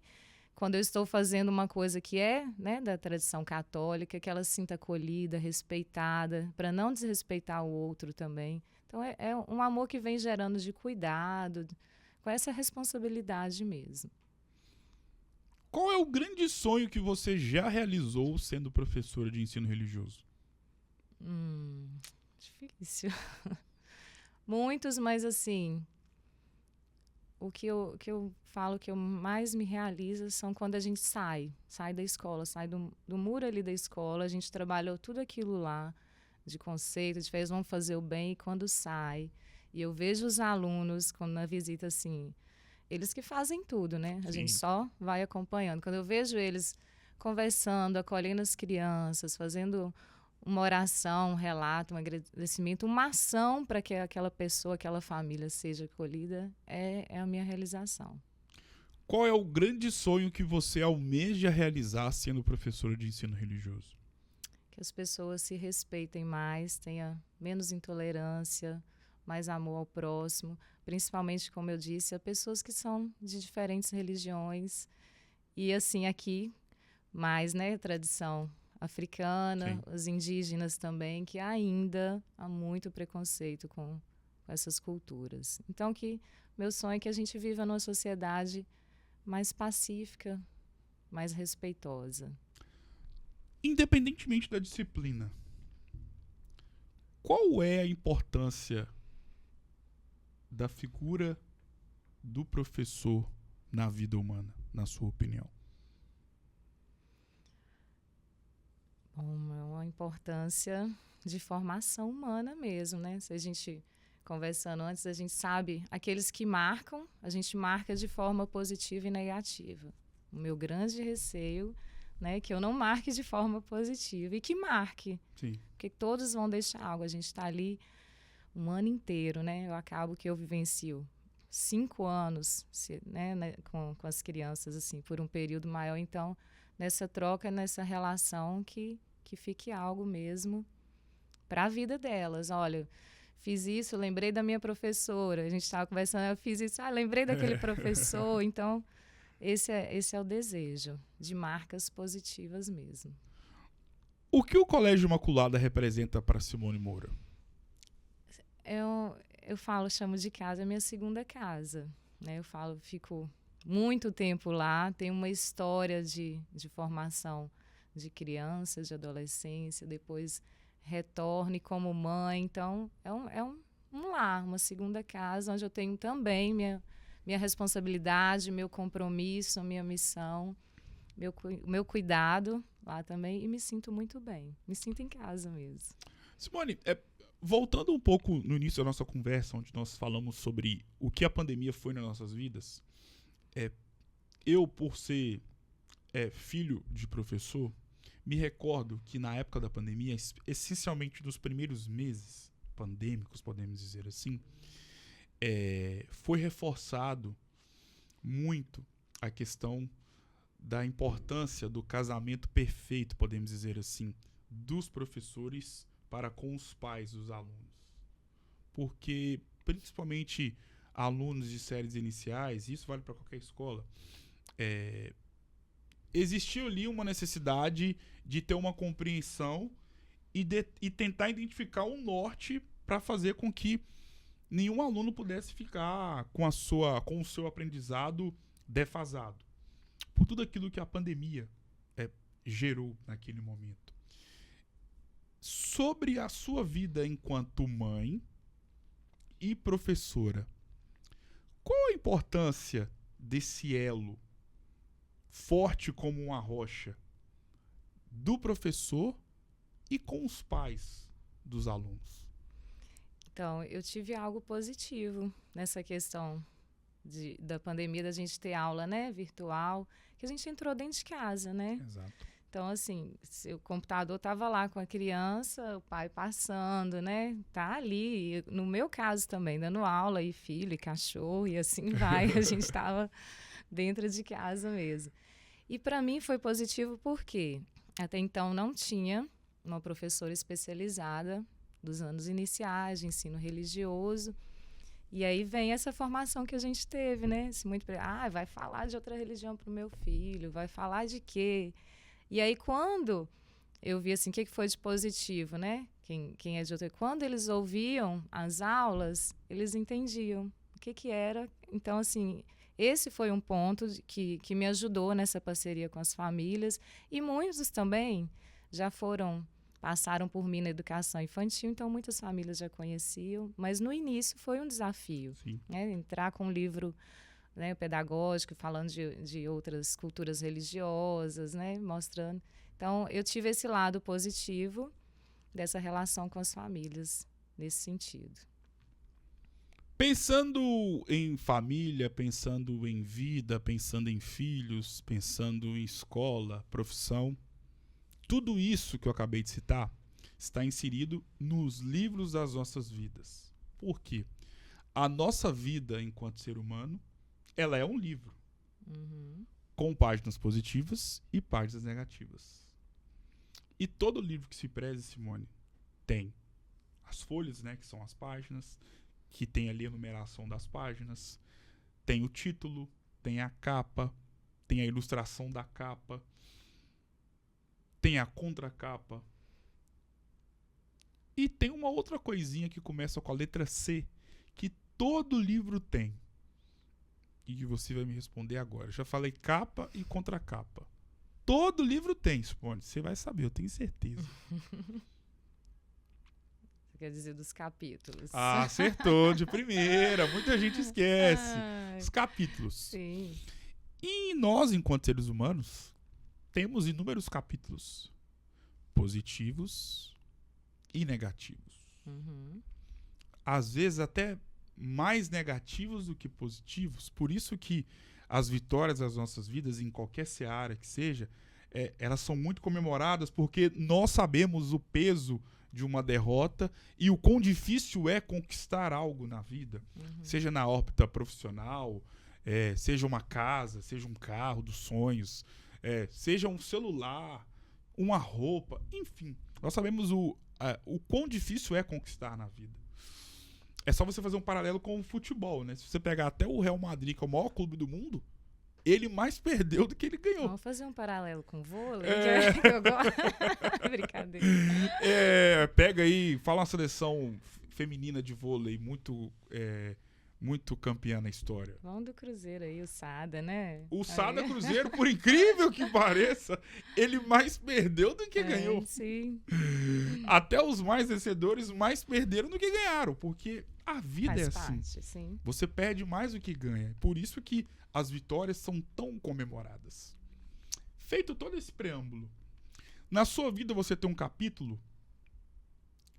quando eu estou fazendo uma coisa que é, né, da tradição católica, que ela se sinta acolhida, respeitada, para não desrespeitar o outro também. Então é um amor que vem gerando de cuidado, com essa responsabilidade mesmo. Qual é o grande sonho que você já realizou sendo professora de ensino religioso? Difícil. Muitos, mas assim, o que eu falo que eu mais me realiza são quando a gente sai da escola, sai do muro ali da escola, a gente trabalhou tudo aquilo lá, de conceito, de fez vamos fazer o bem, e quando sai, e eu vejo os alunos, quando na visita, assim, eles que fazem tudo, né? A gente só vai acompanhando. Quando eu vejo eles conversando, acolhendo as crianças, fazendo uma oração, um relato, um agradecimento, uma ação para que aquela pessoa, aquela família seja acolhida, é a minha realização. Qual é o grande sonho que você almeja realizar sendo professora de ensino religioso? Que as pessoas se respeitem mais, tenha menos intolerância, mais amor ao próximo, principalmente, como eu disse, a pessoas que são de diferentes religiões. E assim, aqui, mais, né, tradição africana, sim, os indígenas também, que ainda há muito preconceito com essas culturas. Então, meu sonho é que a gente viva numa sociedade mais pacífica, mais respeitosa. Independentemente da disciplina, qual é a importância da figura do professor na vida humana, na sua opinião? Bom, é uma importância de formação humana mesmo, né? Se a gente, conversando antes, a gente sabe, aqueles que marcam, a gente marca de forma positiva e negativa. O meu grande receio, né, que eu não marque de forma positiva e que marque. Sim. Porque todos vão deixar algo. A gente está ali um ano inteiro, né? Eu acabo que eu vivencio 5 anos, né, com as crianças, assim, por um período maior. Então, nessa troca, nessa relação, que fique algo mesmo para a vida delas. Olha, fiz isso, lembrei da minha professora. A gente estava conversando, eu fiz isso, lembrei daquele professor. Então, esse é o desejo, de marcas positivas mesmo. O que o Colégio Imaculada representa para Simone Moura? Eu falo, chamo de casa, a minha segunda casa, né? Eu falo, fico muito tempo lá, tenho uma história de formação de crianças, de adolescência, depois retorne como mãe. Então, é um lar, uma segunda casa, onde eu tenho também minha responsabilidade, meu compromisso, minha missão, meu cuidado lá também, e me sinto muito bem. Me sinto em casa mesmo. Simone, voltando um pouco no início da nossa conversa, onde nós falamos sobre o que a pandemia foi nas nossas vidas, eu, por ser filho de professor, me recordo que na época da pandemia, essencialmente nos primeiros meses pandêmicos, podemos dizer assim, foi reforçado muito a questão da importância do casamento perfeito, podemos dizer assim, dos professores para com os pais dos alunos. Porque, principalmente alunos de séries iniciais, isso vale para qualquer escola, existia ali uma necessidade de ter uma compreensão e tentar identificar um norte para fazer com que nenhum aluno pudesse ficar com o seu aprendizado defasado, por tudo aquilo que a pandemia gerou naquele momento. Sobre a sua vida enquanto mãe e professora, qual a importância desse elo forte como uma rocha do professor e com os pais dos alunos? Então, eu tive algo positivo nessa questão da pandemia, da gente ter aula, né, virtual, que a gente entrou dentro de casa, né? Exato. Então, assim, o computador estava lá com a criança, o pai passando, né? Tá ali. No meu caso também, dando aula, e filho, e cachorro, e assim vai. A gente estava dentro de casa mesmo. E para mim foi positivo porque até então não tinha uma professora especializada dos anos iniciais, de ensino religioso. E aí vem essa formação que a gente teve, né? Vai falar de outra religião para o meu filho, vai falar de quê? E aí, quando eu vi assim, o que foi de positivo, né? Quem é de outra... Quando eles ouviam as aulas, eles entendiam o que era. Então, assim, esse foi um ponto que me ajudou nessa parceria com as famílias. E muitos também passaram por mim na educação infantil, então muitas famílias já conheciam. Mas no início foi um desafio, né? Entrar com um livro, né, pedagógico, falando de outras culturas religiosas, né, mostrando. Então, eu tive esse lado positivo dessa relação com as famílias, nesse sentido. Pensando em família, pensando em vida, pensando em filhos, pensando em escola, profissão, tudo isso que eu acabei de citar está inserido nos livros das nossas vidas. Por quê? A nossa vida enquanto ser humano, ela é um livro, com páginas positivas e páginas negativas. E todo livro que se preze, Simone, tem as folhas, né, que são as páginas, que tem ali a numeração das páginas, tem o título, tem a capa, tem a ilustração da capa, tem a contracapa. E tem uma outra coisinha que começa com a letra C, que todo livro tem. E que você vai me responder agora. Já falei capa e contracapa. Todo livro tem, Simone. Você vai saber, eu tenho certeza. Você quer dizer dos capítulos. Ah, acertou de primeira. Muita gente esquece. Os capítulos. Sim. E nós, enquanto seres humanos, temos inúmeros capítulos. Positivos e negativos. Às vezes até mais negativos do que positivos. Por isso que as vitórias das nossas vidas, em qualquer seara que seja, elas são muito comemoradas, porque nós sabemos o peso de uma derrota e o quão difícil é conquistar algo na vida. Seja na órbita profissional, seja uma casa, seja um carro dos sonhos, seja um celular, uma roupa, enfim. Nós sabemos o quão difícil é conquistar na vida. É só você fazer um paralelo com o futebol, né? Se você pegar até o Real Madrid, que é o maior clube do mundo, ele mais perdeu do que ele ganhou. Vamos fazer um paralelo com vôlei, É. que eu gosto. Brincadeira. Pega aí, fala uma seleção feminina de vôlei muito campeã na história. Vamos do Cruzeiro aí, o Sada, né? O Sada Cruzeiro, por incrível que pareça, ele mais perdeu do que ganhou. Sim. Até os mais vencedores mais perderam do que ganharam, porque a vida Faz é assim. parte, sim. Você perde mais do que ganha. Por isso que as vitórias são tão comemoradas. Feito todo esse preâmbulo, na sua vida você tem um capítulo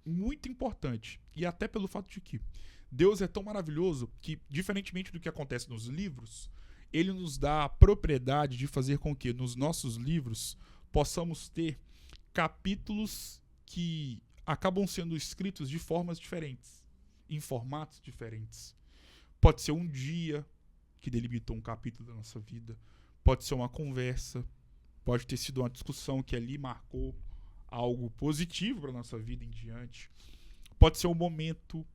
muito importante. E até pelo fato de que Deus é tão maravilhoso que, diferentemente do que acontece nos livros, ele nos dá a propriedade de fazer com que nos nossos livros possamos ter capítulos que acabam sendo escritos de formas diferentes, em formatos diferentes. Pode ser um dia que delimitou um capítulo da nossa vida, pode ser uma conversa, pode ter sido uma discussão que ali marcou algo positivo para a nossa vida em diante, pode ser um momento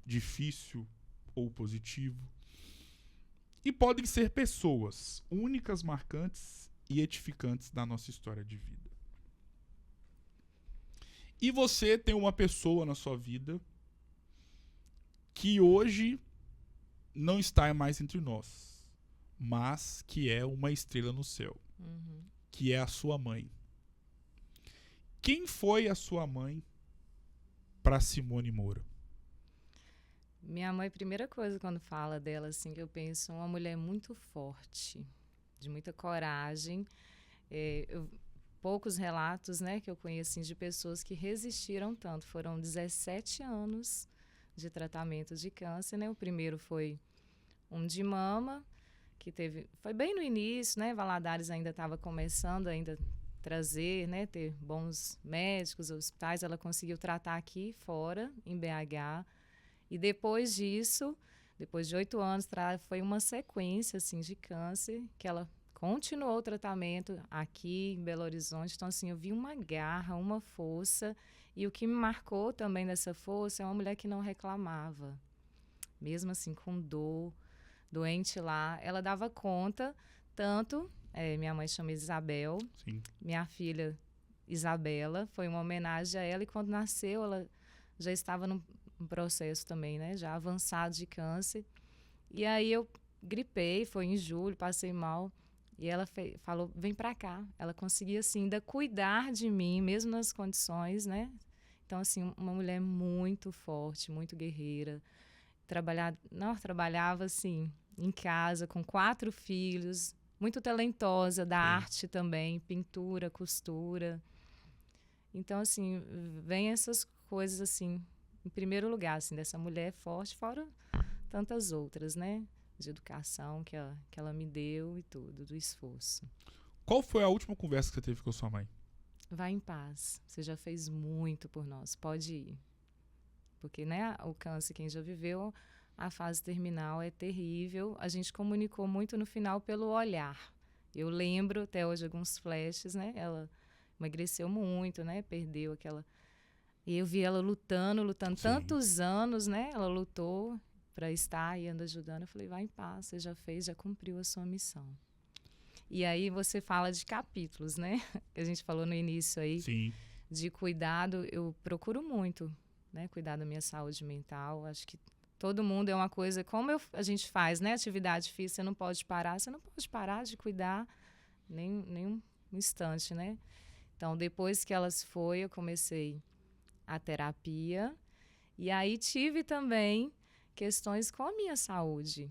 difícil ou positivo. E podem ser pessoas únicas, marcantes e edificantes da nossa história de vida. E você tem uma pessoa na sua vida que hoje não está mais entre nós, mas que é uma estrela no céu, que é a sua mãe. Quem foi a sua mãe para Simone Moura? Minha mãe, primeira coisa quando fala dela, assim, que eu penso, uma mulher muito forte, de muita coragem. Poucos relatos, né, que eu conheço assim, de pessoas que resistiram tanto. Foram 17 anos de tratamento de câncer, né? O primeiro foi um de mama, que foi bem no início, né? Valadares ainda estava começando ainda trazer, né, ter bons médicos, hospitais. Ela conseguiu tratar aqui fora, em BH. E depois disso, depois de 8 anos, foi uma sequência assim, de câncer, que ela continuou o tratamento aqui em Belo Horizonte. Então, assim, eu vi uma garra, uma força. E o que me marcou também dessa força é uma mulher que não reclamava. Mesmo assim, com dor, doente lá, ela dava conta. Tanto, minha mãe chama Isabel, Sim. Minha filha Isabela, foi uma homenagem a ela. E quando nasceu, ela já estava num processo também, né, já avançado de câncer. E aí eu gripei, foi em julho, passei mal. E ela falou, vem pra cá. Ela conseguia, assim, ainda cuidar de mim, mesmo nas condições, né? Então, assim, uma mulher muito forte, muito guerreira. Trabalhava, assim, em casa, com 4 filhos, muito talentosa, da arte também, pintura, costura. Então, assim, vem essas coisas, assim, em primeiro lugar, assim, dessa mulher forte, fora tantas outras, né? De educação que ela me deu e tudo, do esforço. Qual foi a última conversa que você teve com sua mãe? Vai em paz. Você já fez muito por nós. Pode ir. Porque, né, o câncer, quem já viveu, a fase terminal é terrível. A gente comunicou muito no final pelo olhar. Eu lembro até hoje alguns flashes, né? Ela emagreceu muito, né? Perdeu aquela... E eu vi ela lutando Sim. tantos anos, né? Ela lutou para estar e anda ajudando. Eu falei, vai em paz, você já fez, já cumpriu a sua missão. E aí você fala de capítulos, né? Que a gente falou no início aí. Sim. De cuidado. Eu procuro muito, né? Cuidar da minha saúde mental. Acho que todo mundo é uma coisa... Como a gente faz, né? Atividade física, você não pode parar de cuidar nem um instante, né? Então, depois que ela se foi, eu comecei a terapia. E aí tive também questões com a minha saúde.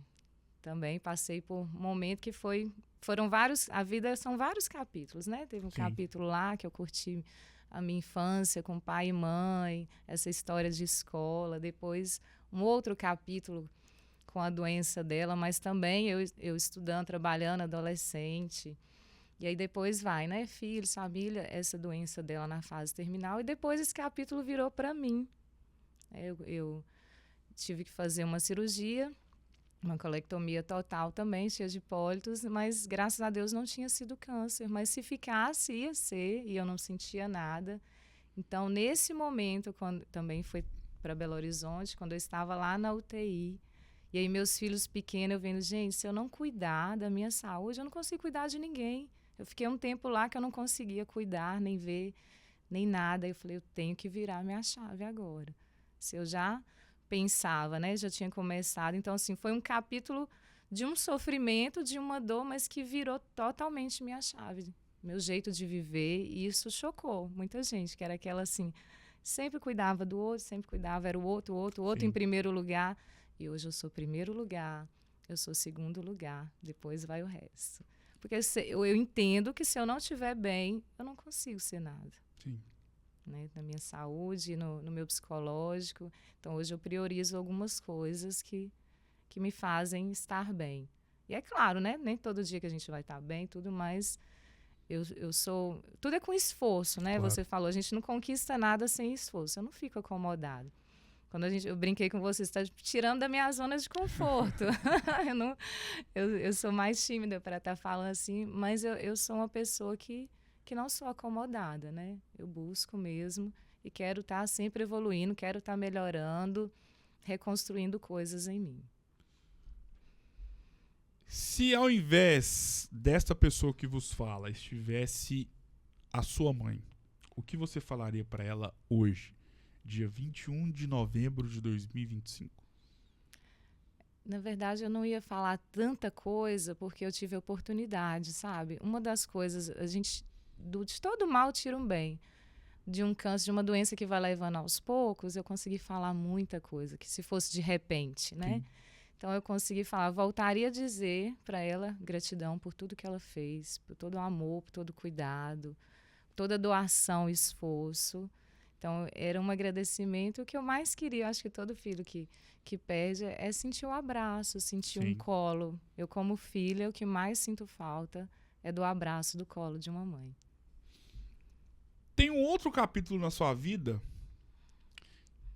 Também passei por um momento que foram vários... A vida são vários capítulos, né? Teve um capítulo lá que eu curti a minha infância com pai e mãe, essa história de escola. Depois, um outro capítulo com a doença dela, mas também eu estudando, trabalhando, adolescente. E aí depois vai, né? Filhos, família, essa doença dela na fase terminal. E depois esse capítulo virou para mim. Eu tive que fazer uma cirurgia, uma colectomia total também, cheia de pólitos, mas graças a Deus não tinha sido câncer. Mas se ficasse, ia ser, e eu não sentia nada. Então, nesse momento, quando também foi para Belo Horizonte, quando eu estava lá na UTI, E aí meus filhos pequenos, eu vendo, gente, se eu não cuidar da minha saúde, eu não consigo cuidar de ninguém. Eu fiquei um tempo lá que eu não conseguia cuidar, nem ver, nem nada. Eu falei, eu tenho que virar minha chave agora. Se eu já pensava, né, já tinha começado. Então, assim, foi um capítulo de um sofrimento, de uma dor, mas que virou totalmente minha chave, meu jeito de viver. E isso chocou muita gente, que era aquela assim, sempre cuidava do outro, sempre cuidava, era o outro Sim. em primeiro lugar. E hoje eu sou primeiro lugar, eu sou segundo lugar, depois vai o resto. Porque eu entendo que se eu não estiver bem, eu não consigo ser nada. Sim. Né? Na minha saúde, no meu psicológico. Então, hoje eu priorizo algumas coisas que me fazem estar bem. E é claro, né? Nem todo dia que a gente vai estar bem, tudo, mas eu sou... Tudo é com esforço, né? Claro. Você falou, a gente não conquista nada sem esforço. Eu não fico acomodada. Quando eu brinquei com você está tirando da minha zona de conforto. eu sou mais tímida para estar falando assim, mas eu sou uma pessoa que não sou acomodada, né? Eu busco mesmo e quero estar sempre evoluindo, quero estar melhorando, reconstruindo coisas em mim. Se ao invés desta pessoa que vos fala estivesse a sua mãe, o que você falaria para ela hoje, dia 21 de novembro de 2025? Na verdade, eu não ia falar tanta coisa porque eu tive oportunidade, sabe? Uma das coisas, de todo mal tira um bem. De um câncer, de uma doença que vai levando aos poucos, eu consegui falar muita coisa, que se fosse de repente, né? Sim. Então eu consegui falar, voltaria a dizer para ela gratidão por tudo que ela fez, por todo o amor, por todo o cuidado, toda a doação e esforço. Então era um agradecimento. O que eu mais queria, acho que todo filho que perde, é sentir um abraço, sentir Sim. um colo. Eu, como filha, o que mais sinto falta é do abraço, do colo de uma mãe. Tem um outro capítulo na sua vida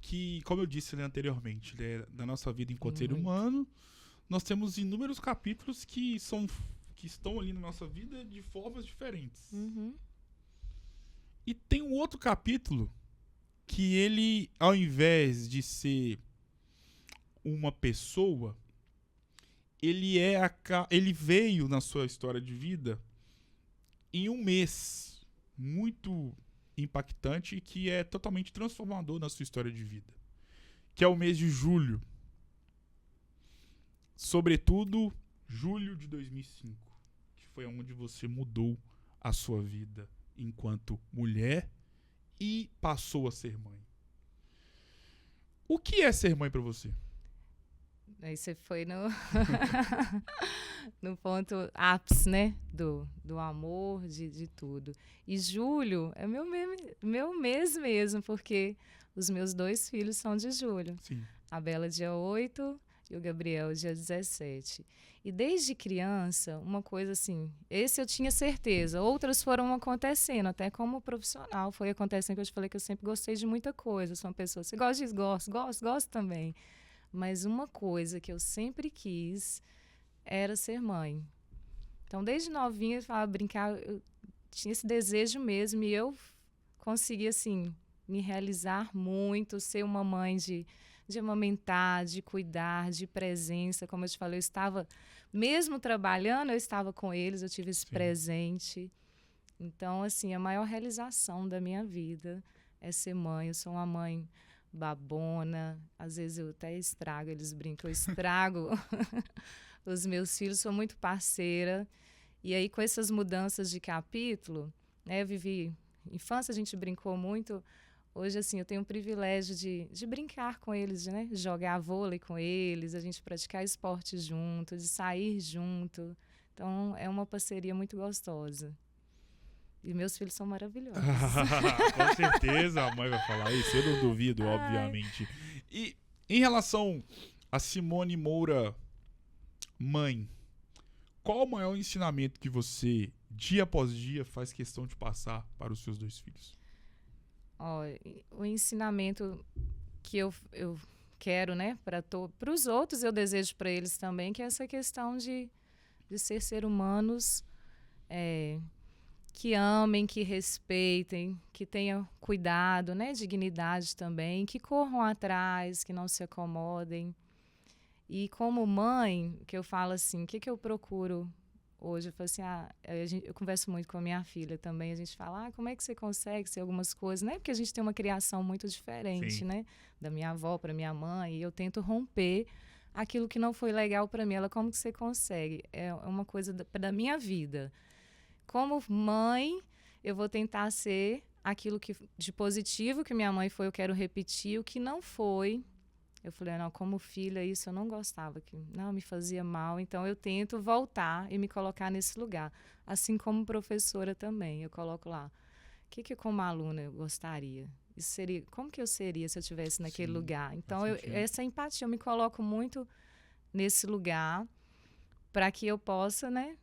que, como eu disse, né, anteriormente, né, da nossa vida enquanto ser humano, nós temos inúmeros capítulos que estão ali na nossa vida de formas diferentes. Uhum. E tem um outro capítulo que ele, ao invés de ser uma pessoa, ele veio na sua história de vida em um mês muito impactante e que é totalmente transformador na sua história de vida, que é o mês de julho. Sobretudo, julho de 2005, que foi onde você mudou a sua vida enquanto mulher e passou a ser mãe. O que é ser mãe pra você? Aí você foi no ponto ápice, né? Do amor, de tudo. E julho é meu mês mesmo, porque os meus 2 filhos são de julho. Sim. A Bela, dia 8, e o Gabriel, dia 17. E desde criança, uma coisa assim, esse eu tinha certeza, outras foram acontecendo, até como profissional foi acontecendo, que eu te falei que eu sempre gostei de muita coisa, sou uma pessoa, você gosta disso? Gosto também. Mas uma coisa que eu sempre quis era ser mãe. Então, desde novinha, eu falava, brincar, eu tinha esse desejo mesmo, e eu consegui, assim, me realizar muito, ser uma mãe de amamentar, de cuidar, de presença. Como eu te falei, eu estava, mesmo trabalhando, eu estava com eles, eu tive esse presente. Então, assim, a maior realização da minha vida é ser mãe. Eu sou uma mãe babona, às vezes eu até estrago, eles brincam, eu estrago os meus filhos, sou muito parceira. E aí, com essas mudanças de capítulo, né, eu vivi infância, a gente brincou muito. Hoje, assim, eu tenho o privilégio de brincar com eles, né? Jogar vôlei com eles, a gente praticar esporte junto, de sair junto. Então, é uma parceria muito gostosa. E meus filhos são maravilhosos. Com certeza a mãe vai falar isso, eu não duvido, obviamente. E em relação a Simone Moura, mãe, qual o maior ensinamento que você, dia após dia, faz questão de passar para os seus 2 filhos? O ensinamento que eu quero, né, para os outros, eu desejo para eles também, que é essa questão de ser humanos, que amem, que respeitem, que tenham cuidado, né, dignidade também, que corram atrás, que não se acomodem. E como mãe, que eu falo assim, o que eu procuro hoje? Eu falo assim, eu converso muito com a minha filha também, a gente fala, como é que você consegue ser algumas coisas, né? Porque a gente tem uma criação muito diferente, Sim. né? Da minha avó para minha mãe, e eu tento romper aquilo que não foi legal para mim. Ela, como que você consegue? É uma coisa da minha vida. Como mãe, eu vou tentar ser aquilo que de positivo que minha mãe foi, eu quero repetir. O que não foi, eu falei, não, como filha, isso eu não gostava, que não me fazia mal. Então, eu tento voltar e me colocar nesse lugar. Assim como professora também, eu coloco lá, o que como aluna eu gostaria? Isso seria, como que eu seria se eu estivesse naquele Sim, lugar? Então, faz sentido. essa empatia, eu me coloco muito nesse lugar para que eu possa, né,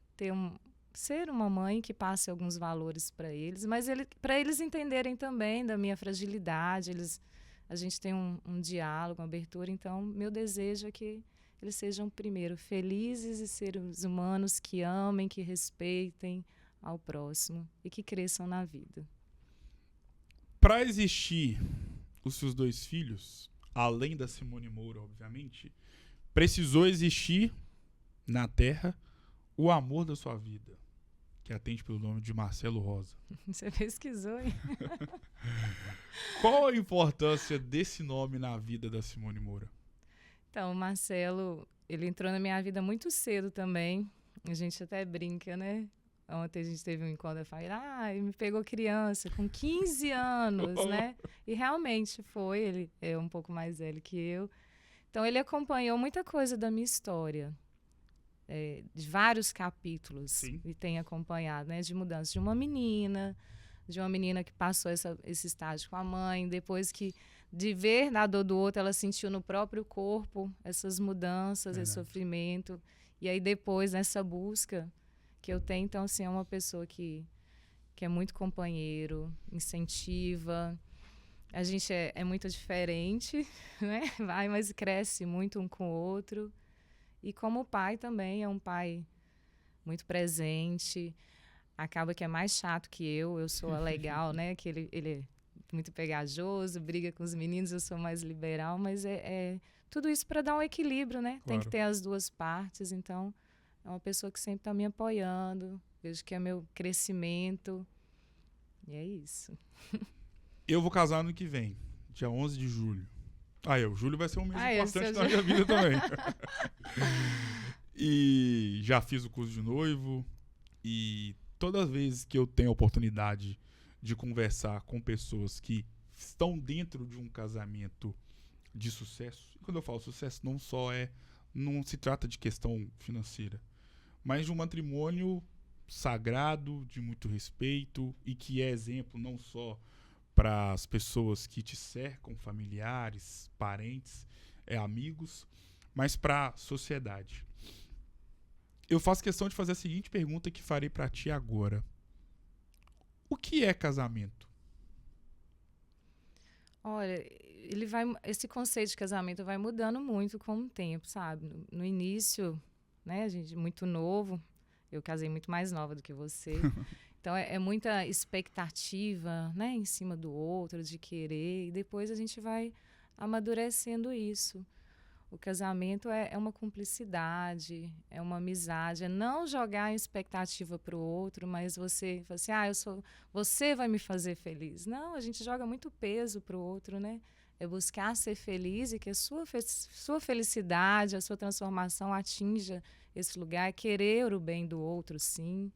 ser uma mãe que passe alguns valores para eles, mas para eles entenderem também da minha fragilidade, a gente tem um diálogo, uma abertura, então meu desejo é que eles sejam, primeiro, felizes e seres humanos que amem, que respeitem ao próximo e que cresçam na vida. Para existir os seus 2 filhos, além da Simone Moura, obviamente, precisou existir na Terra o amor da sua vida, que atende pelo nome de Marcelo Rosa. Você pesquisou, hein? Qual a importância desse nome na vida da Simone Moura? Então, o Marcelo, ele entrou na minha vida muito cedo também. A gente até brinca, né? Ontem a gente teve um encontro, eu falei, ele me pegou criança, com 15 anos, né? E realmente foi, ele é um pouco mais velho que eu. Então, ele acompanhou muita coisa da minha história, de vários capítulos. Sim. E tem acompanhado, né? De mudança de uma menina que passou esse estágio com a mãe, depois que de ver na dor do outro, ela sentiu no próprio corpo essas mudanças, esse sofrimento. E aí depois, nessa busca que eu tenho, então, assim, é uma pessoa que é muito companheiro, incentiva. A gente é muito diferente, né? Mas cresce muito um com o outro. E como pai também, é um pai muito presente. Acaba que é mais chato que eu sou a legal, né? Que ele é muito pegajoso, briga com os meninos, eu sou mais liberal, mas tudo isso para dar um equilíbrio, né? Claro. Tem que ter as duas partes, então é uma pessoa que sempre está me apoiando, vejo que é meu crescimento, e é isso. Eu vou casar ano que vem, dia 11 de julho. O julho vai ser um mês importante na minha vida também. E já fiz o curso de noivo, e todas as vezes que eu tenho a oportunidade de conversar com pessoas que estão dentro de um casamento de sucesso, e quando eu falo sucesso, não se trata de questão financeira, mas de um matrimônio sagrado, de muito respeito, e que é exemplo não só para as pessoas que te cercam, familiares, parentes, amigos, mas para a sociedade. Eu faço questão de fazer a seguinte pergunta que farei para ti agora. O que é casamento? Olha, esse conceito de casamento vai mudando muito com o tempo, sabe? No início, né, a gente muito novo, eu casei muito mais nova do que você. Então, é muita expectativa, né, em cima do outro, de querer, e depois a gente vai amadurecendo isso. O casamento é uma cumplicidade, é uma amizade, é não jogar expectativa para o outro, mas você fala assim, você vai me fazer feliz. Não, a gente joga muito peso para o outro, né? É buscar ser feliz e que a sua felicidade, a sua transformação atinja esse lugar, é querer o bem do outro, sim,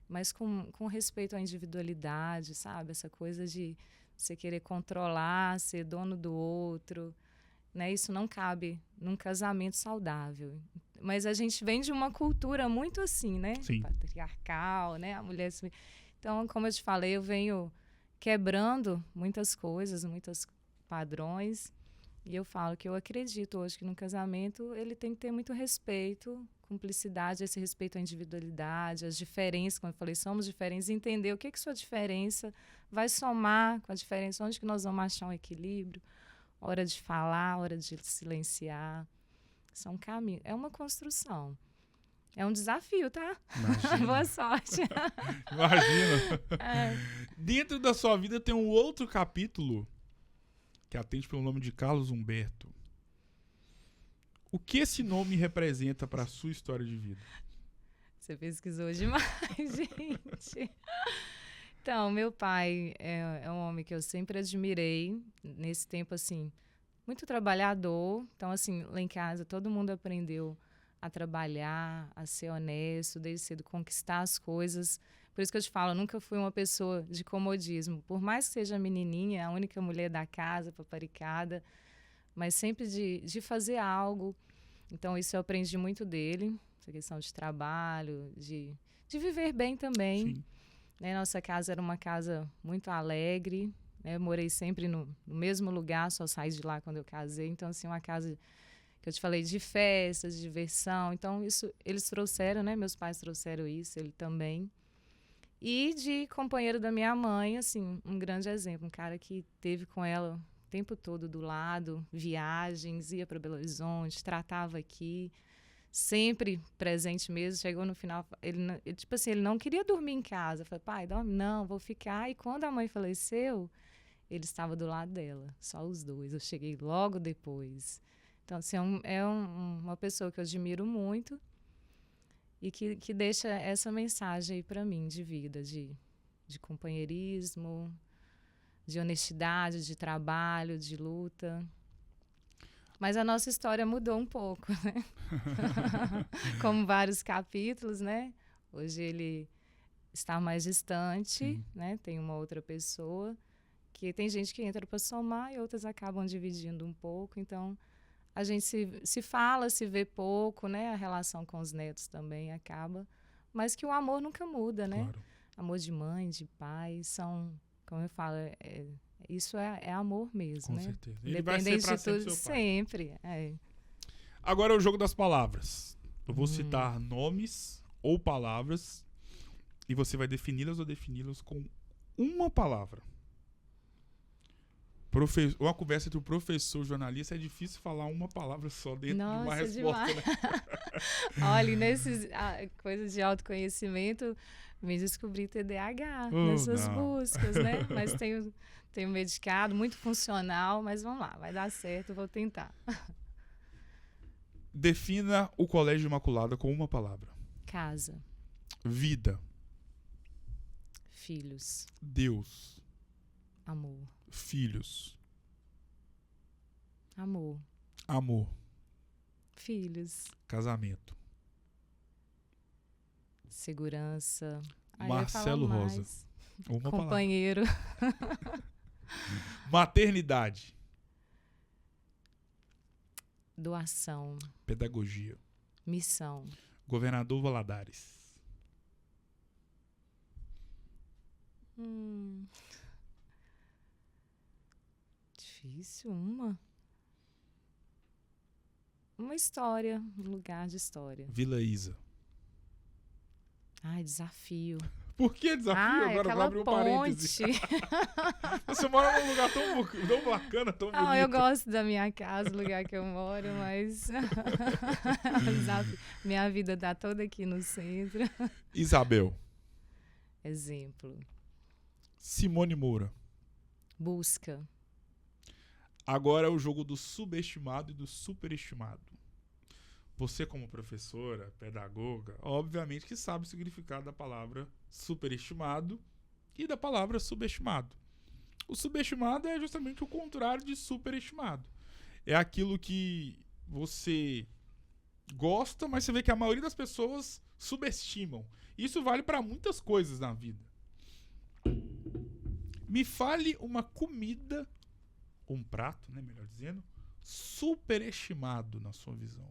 mas com respeito à individualidade, sabe? Essa coisa de você querer controlar, ser dono do outro, né? Isso não cabe num casamento saudável. Mas a gente vem de uma cultura muito assim, né? Sim. Patriarcal, né? A mulher... Então, como eu te falei, eu venho quebrando muitas coisas, muitos padrões. E eu falo que eu acredito hoje que no casamento ele tem que ter muito respeito, cumplicidade, esse respeito à individualidade, às diferenças, como eu falei, somos diferentes, entender o que sua diferença vai somar com a diferença, onde que nós vamos achar um equilíbrio, hora de falar, hora de silenciar. São caminhos, é uma construção. É um desafio, tá? Imagina. Boa sorte. Imagina. Dentro da sua vida tem um outro capítulo que atende pelo nome de Carlos Humberto. O que esse nome representa para a sua história de vida? Você pesquisou demais, gente. Então, meu pai é um homem que eu sempre admirei. Nesse tempo, assim, muito trabalhador. Então, assim, lá em casa, todo mundo aprendeu a trabalhar, a ser honesto, desde cedo, conquistar as coisas. Por isso que eu te falo, eu nunca fui uma pessoa de comodismo. Por mais que seja menininha, a única mulher da casa, paparicada, mas sempre de fazer algo. Então, isso eu aprendi muito dele. Essa questão de trabalho, de viver bem também. Sim. Né? Nossa casa era uma casa muito alegre. Né? Eu morei sempre no mesmo lugar, só saí de lá quando eu casei. Então, assim, uma casa que eu te falei de festas, de diversão. Então, isso eles trouxeram, né? Meus pais trouxeram isso, ele também. E de companheiro da minha mãe, assim, um grande exemplo. Um cara que teve com ela o tempo todo do lado, viagens, ia para Belo Horizonte, tratava aqui. Sempre presente mesmo. Chegou no final, tipo assim, ele não queria dormir em casa. Eu falei, pai, dorme, não, vou ficar. E quando a mãe faleceu, ele estava do lado dela, só os dois. Eu cheguei logo depois. Então, assim, uma pessoa que eu admiro muito e que deixa essa mensagem aí para mim de vida, de companheirismo, de honestidade, de trabalho, de luta. Mas a nossa história mudou um pouco, né? Como vários capítulos, né? Hoje ele está mais distante, né? Tem uma outra pessoa, que tem gente que entra para somar e outras acabam dividindo um pouco. Então, a gente se fala, se vê pouco, né? A relação com os netos também acaba. Mas que o amor nunca muda, né? Claro. Amor de mãe, de pai, são, como eu falo, isso é amor mesmo, Com né? certeza. Ele vai ser Independente pra de sempre tudo, seu pai. sempre. Agora é o jogo das palavras. Eu vou citar nomes ou palavras e você vai defini-las ou defini-las com uma palavra. Uma conversa entre o professor e o jornalista é difícil falar uma palavra só dentro de uma resposta, demais. né? Olha, nesses coisas de autoconhecimento, me descobri TDAH nessas Não. buscas, né? Mas tenho medicado, muito funcional, mas vamos lá, vai dar certo, vou tentar. Defina o Colégio Imaculada com uma palavra. Casa, Vida. filhos, Deus. amor, Filhos. amor, Amor. filhos, Casamento. segurança. Aí Marcelo eu falo Rosa. mais. Uma palavra. Companheiro, Maternidade. doação, Pedagogia. missão. Governador Valadares. Difícil, uma história, um lugar de história. Vila Isa. Ai, desafio. Por que desafio? Agora vou aquela abrir um ponte. parêntese. Você mora num lugar tão bacana, tão bonito. Eu gosto da minha casa, do lugar que eu moro, mas minha vida tá toda aqui no centro. Isabel. Exemplo. Simone Moura. Busca. Agora é o jogo do subestimado e do superestimado. Você, como professora, pedagoga, obviamente que sabe o significado da palavra superestimado e da palavra subestimado. O subestimado é justamente o contrário de superestimado. É aquilo que você gosta, mas você vê que a maioria das pessoas subestimam. Isso vale para muitas coisas na vida. Me fale uma comida, ou um prato, né, melhor dizendo, superestimado na sua visão.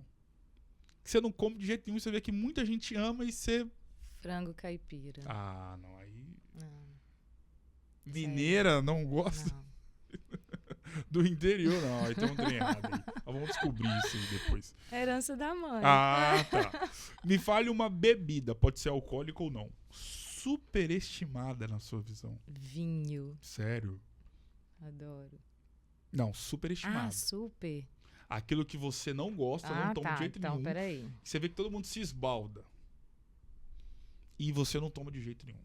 Que você não come de jeito nenhum, você vê que muita gente ama e você... Frango caipira. Ah, não, aí... Não, Mineira não gosta não. do interior, não. Aí tem um trem errado aí. Mas vamos descobrir isso aí depois. Herança da mãe. Ah, tá. Me fale uma bebida, pode ser alcoólica ou não, superestimada na sua visão. Vinho. Sério? Adoro. Não, superestimada. Super. Aquilo que você não gosta, não toma de jeito então, nenhum. peraí. Você vê que todo mundo se esbalda. E você não toma de jeito nenhum.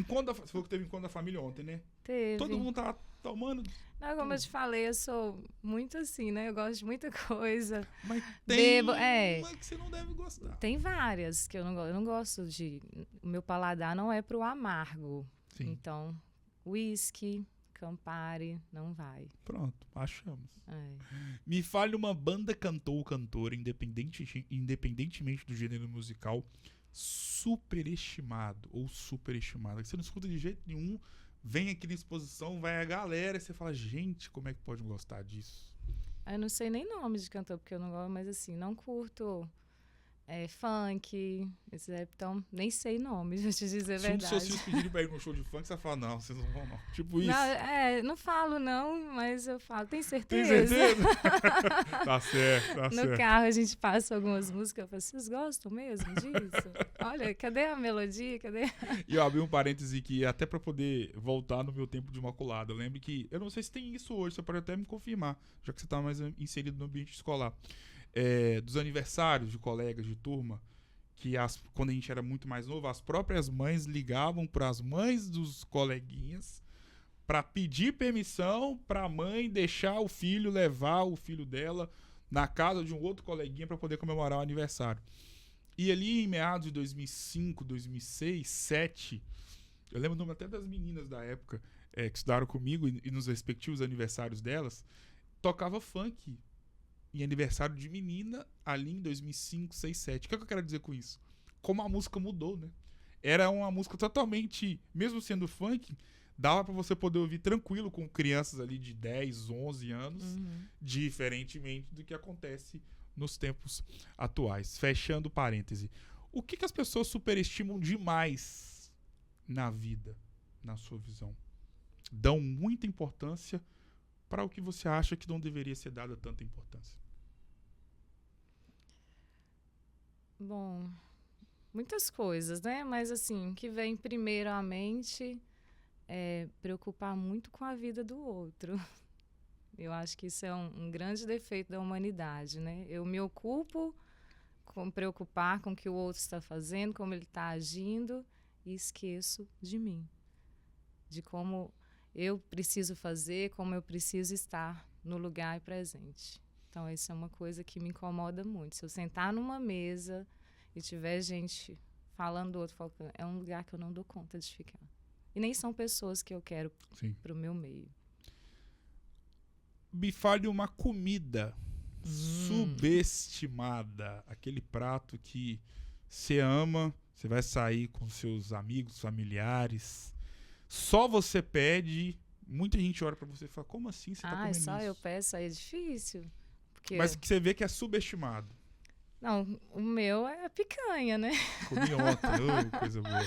Você falou que teve encontro da família ontem, né? Teve. Todo mundo tá tomando. Não, como eu te falei, eu sou muito assim, né? Eu gosto de muita coisa. Mas tem Bebo, uma que você não deve gostar. Tem várias que eu não gosto. Eu não gosto de... O meu paladar não é pro amargo. Sim. Então, whisky, Campari, não vai. Pronto, achamos. É. Me fale uma banda cantor ou cantora, independentemente do gênero musical, superestimado ou superestimada, que você não escuta de jeito nenhum, vem aqui na exposição, vai a galera e você fala, gente, como é que pode gostar disso? Eu não sei nem nome de cantor, porque eu não gosto, mas assim, não curto funk, então nem sei nome, deixa eu te dizer a Se um dos verdade. seus filhos pedirem pra ir num show de funk, você vai falar, não, vocês não vão não. Tipo isso. Não falo não, mas eu falo, tem Tem certeza? certeza? Tá certo, tá No certo. carro a gente passa algumas músicas, eu falo, vocês gostam mesmo disso? Olha, cadê a melodia? Cadê? E eu abri um parêntese aqui, até pra poder voltar no meu tempo de Imaculada. Eu lembro que, eu não sei se tem isso hoje, você pode até me confirmar, já que você tá mais inserido no ambiente escolar. Dos aniversários de colegas de turma, que quando a gente era muito mais novo, as próprias mães ligavam para as mães dos coleguinhas para pedir permissão para a mãe deixar o filho, levar o filho dela na casa de um outro coleguinha para poder comemorar o aniversário. E ali em meados de 2005, 2006, 2007, eu lembro o nome até das meninas da época que estudaram comigo e nos respectivos aniversários delas, tocava funk em aniversário de menina ali em 2005, 2006, 2007. O que eu quero dizer com isso? Como a música mudou, né? Era uma música totalmente, mesmo sendo funk, dava pra você poder ouvir tranquilo com crianças ali de 10, 11 anos, diferentemente do que acontece nos tempos atuais. Fechando parêntese. O que as pessoas superestimam demais na vida, na sua visão? Dão muita importância para o que você acha que não deveria ser dada tanta importância? Bom, muitas coisas, né? Mas assim, o que vem primeiro à mente é preocupar muito com a vida do outro. Eu acho que isso é um grande defeito da humanidade, né? Eu me ocupo com preocupar com o que o outro está fazendo, como ele está agindo, e esqueço de mim, de como eu preciso fazer, como eu preciso estar no lugar presente. Então, isso é uma coisa que me incomoda muito. Se eu sentar numa mesa e tiver gente falando do outro, é um lugar que eu não dou conta de ficar. E nem são pessoas que eu quero para o meu meio. Me fale uma comida subestimada. Aquele prato que você ama, você vai sair com seus amigos, familiares. Só você pede, muita gente olha pra você e fala, como assim você tá comendo só isso? eu peço, aí é difícil. Porque... Mas que você vê que é subestimado. Não, o meu é a picanha, né? Comi ontem, coisa boa.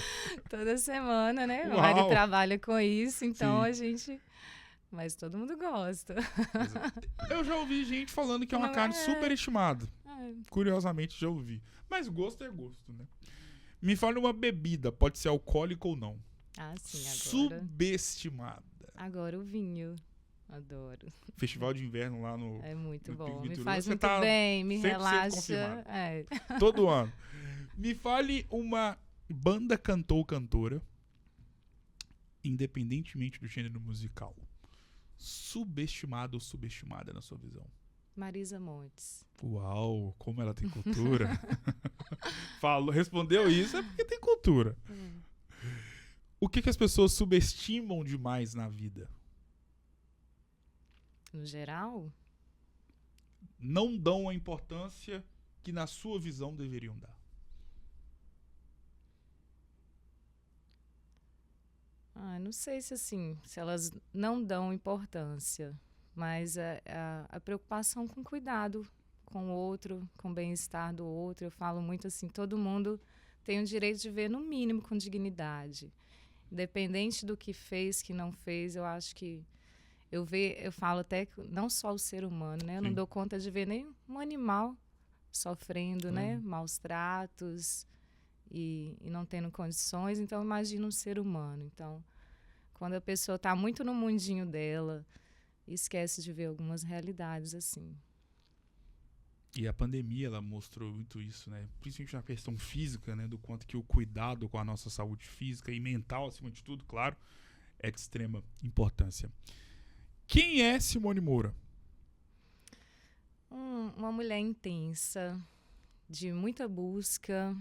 Toda semana, né? Uau. Meu marido trabalha com isso, então Sim. a gente... Mas todo mundo gosta. Eu já ouvi gente falando que é uma carne superestimada. Curiosamente, já ouvi. Mas gosto é gosto, né? Me fale uma bebida, pode ser alcoólica ou não. Sim, agora. Subestimada. Agora o vinho. Adoro. Festival de inverno lá no... É muito no bom. Pico Me do faz Você muito tá bem, me 100% relaxa. confirmado. Todo ano. Me fale uma banda cantor ou cantora, independentemente do gênero musical, subestimada ou subestimada na sua visão. Marisa Montes. Uau, como ela tem cultura. Respondeu isso é porque tem cultura. O que as pessoas subestimam demais na vida? No geral? Não dão a importância que na sua visão deveriam dar. Não sei se assim, se elas não dão importância, mas a preocupação com cuidado com o outro, com o bem-estar do outro. Eu falo muito assim, todo mundo tem o direito de viver no mínimo com dignidade. Independente do que fez, que não fez, eu acho que eu falo até que não só o ser humano, né? Eu não dou conta de ver nem um animal sofrendo, né? Maus tratos e não tendo condições. Então, imagina um ser humano. Então, quando a pessoa está muito no mundinho dela, esquece de ver algumas realidades assim. E a pandemia, ela mostrou muito isso, né? Principalmente na questão física, né? Do quanto que o cuidado com a nossa saúde física e mental, acima de tudo, claro, é de extrema importância. Quem é Simone Moura? Uma mulher intensa, de muita busca,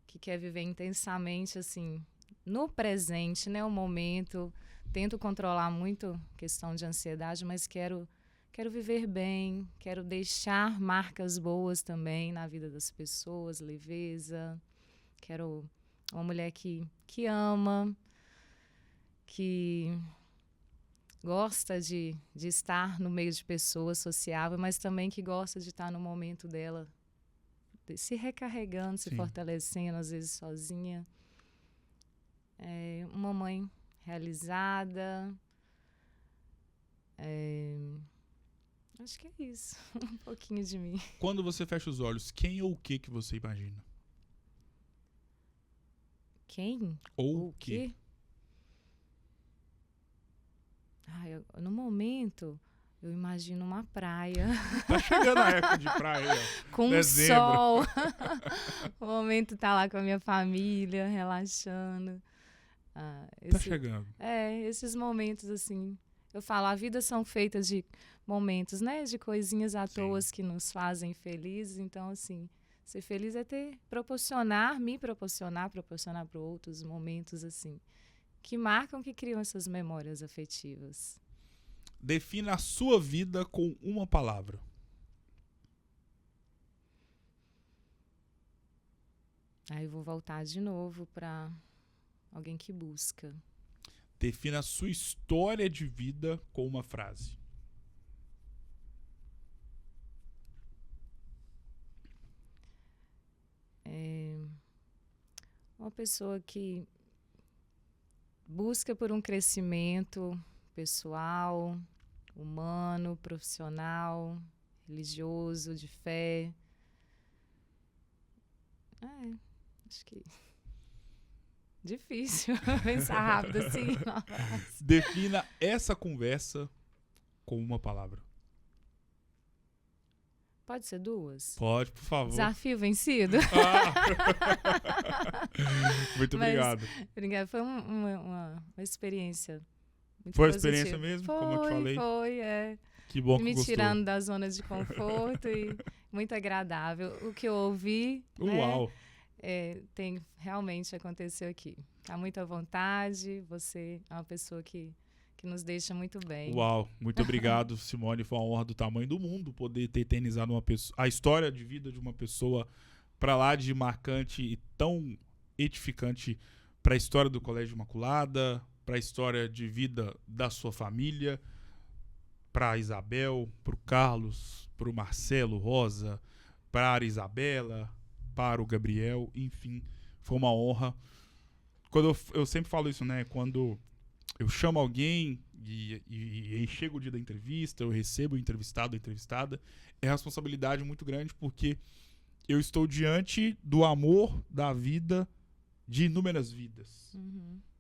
que quer viver intensamente, assim, no presente, né? O momento. Tento controlar muito a questão de ansiedade, mas quero viver bem, quero deixar marcas boas também na vida das pessoas, leveza. Quero uma mulher que ama, que gosta de estar no meio de pessoas, sociável, mas também que gosta de estar no momento dela, se recarregando, se fortalecendo, às vezes sozinha. Uma mãe realizada. Acho que é isso. Um pouquinho de mim. Quando você fecha os olhos, quem ou o que você imagina? Quem? Ou o que? No momento, eu imagino uma praia. Tá chegando a época de praia. Com dezembro. Sol. O momento tá lá com a minha família, relaxando. Tá chegando. Esses momentos, assim. Eu falo, a vida são feitas de momentos, né? De coisinhas à toa que nos fazem felizes. Então, assim, ser feliz é me proporcionar para outros momentos, assim, que marcam, que criam essas memórias afetivas. Defina a sua vida com uma palavra. Aí eu vou voltar de novo para alguém que busca. Defina a sua história de vida com uma frase. Uma pessoa que busca por um crescimento pessoal, humano, profissional, religioso, de fé. Acho que difícil pensar rápido assim. Defina essa conversa com uma palavra. Pode ser duas? Pode, por favor. Desafio vencido? Muito obrigado. Obrigada. Foi uma experiência muito Foi positiva. Experiência mesmo, como eu te falei? Foi. Que bom que me gostou. Tirando da zona de conforto e muito agradável. O que eu ouvi, Uau. Realmente aconteceu aqui. Tá muito à vontade, você é uma pessoa que nos deixa muito bem. Uau, muito obrigado, Simone. Foi uma honra do tamanho do mundo poder ter eternizado a história de vida de uma pessoa pra lá de marcante e tão edificante para a história do Colégio Imaculada, para a história de vida da sua família, para a Isabel, para o Carlos, para o Marcelo Rosa, para a Isabela, para o Gabriel, enfim, foi uma honra. Quando eu sempre falo isso, né? Quando eu chamo alguém e chega o dia da entrevista, eu recebo o entrevistado ou entrevistada, é responsabilidade muito grande porque eu estou diante do amor da vida de inúmeras vidas.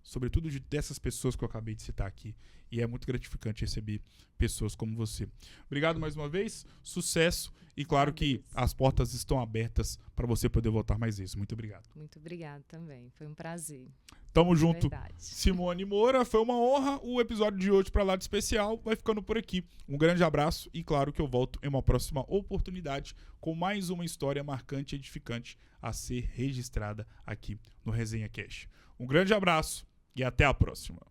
Sobretudo dessas pessoas que eu acabei de citar aqui. E é muito gratificante receber pessoas como você. Obrigado mais uma vez, sucesso e claro que as portas estão abertas para você poder voltar mais vezes. Muito obrigado. Muito obrigado também, foi um prazer. Tamo junto. Verdade. Simone Moura, foi uma honra. O episódio de hoje para lá de especial vai ficando por aqui. Um grande abraço e claro que eu volto em uma próxima oportunidade com mais uma história marcante e edificante a ser registrada aqui no Resenha Cash. Um grande abraço e até a próxima.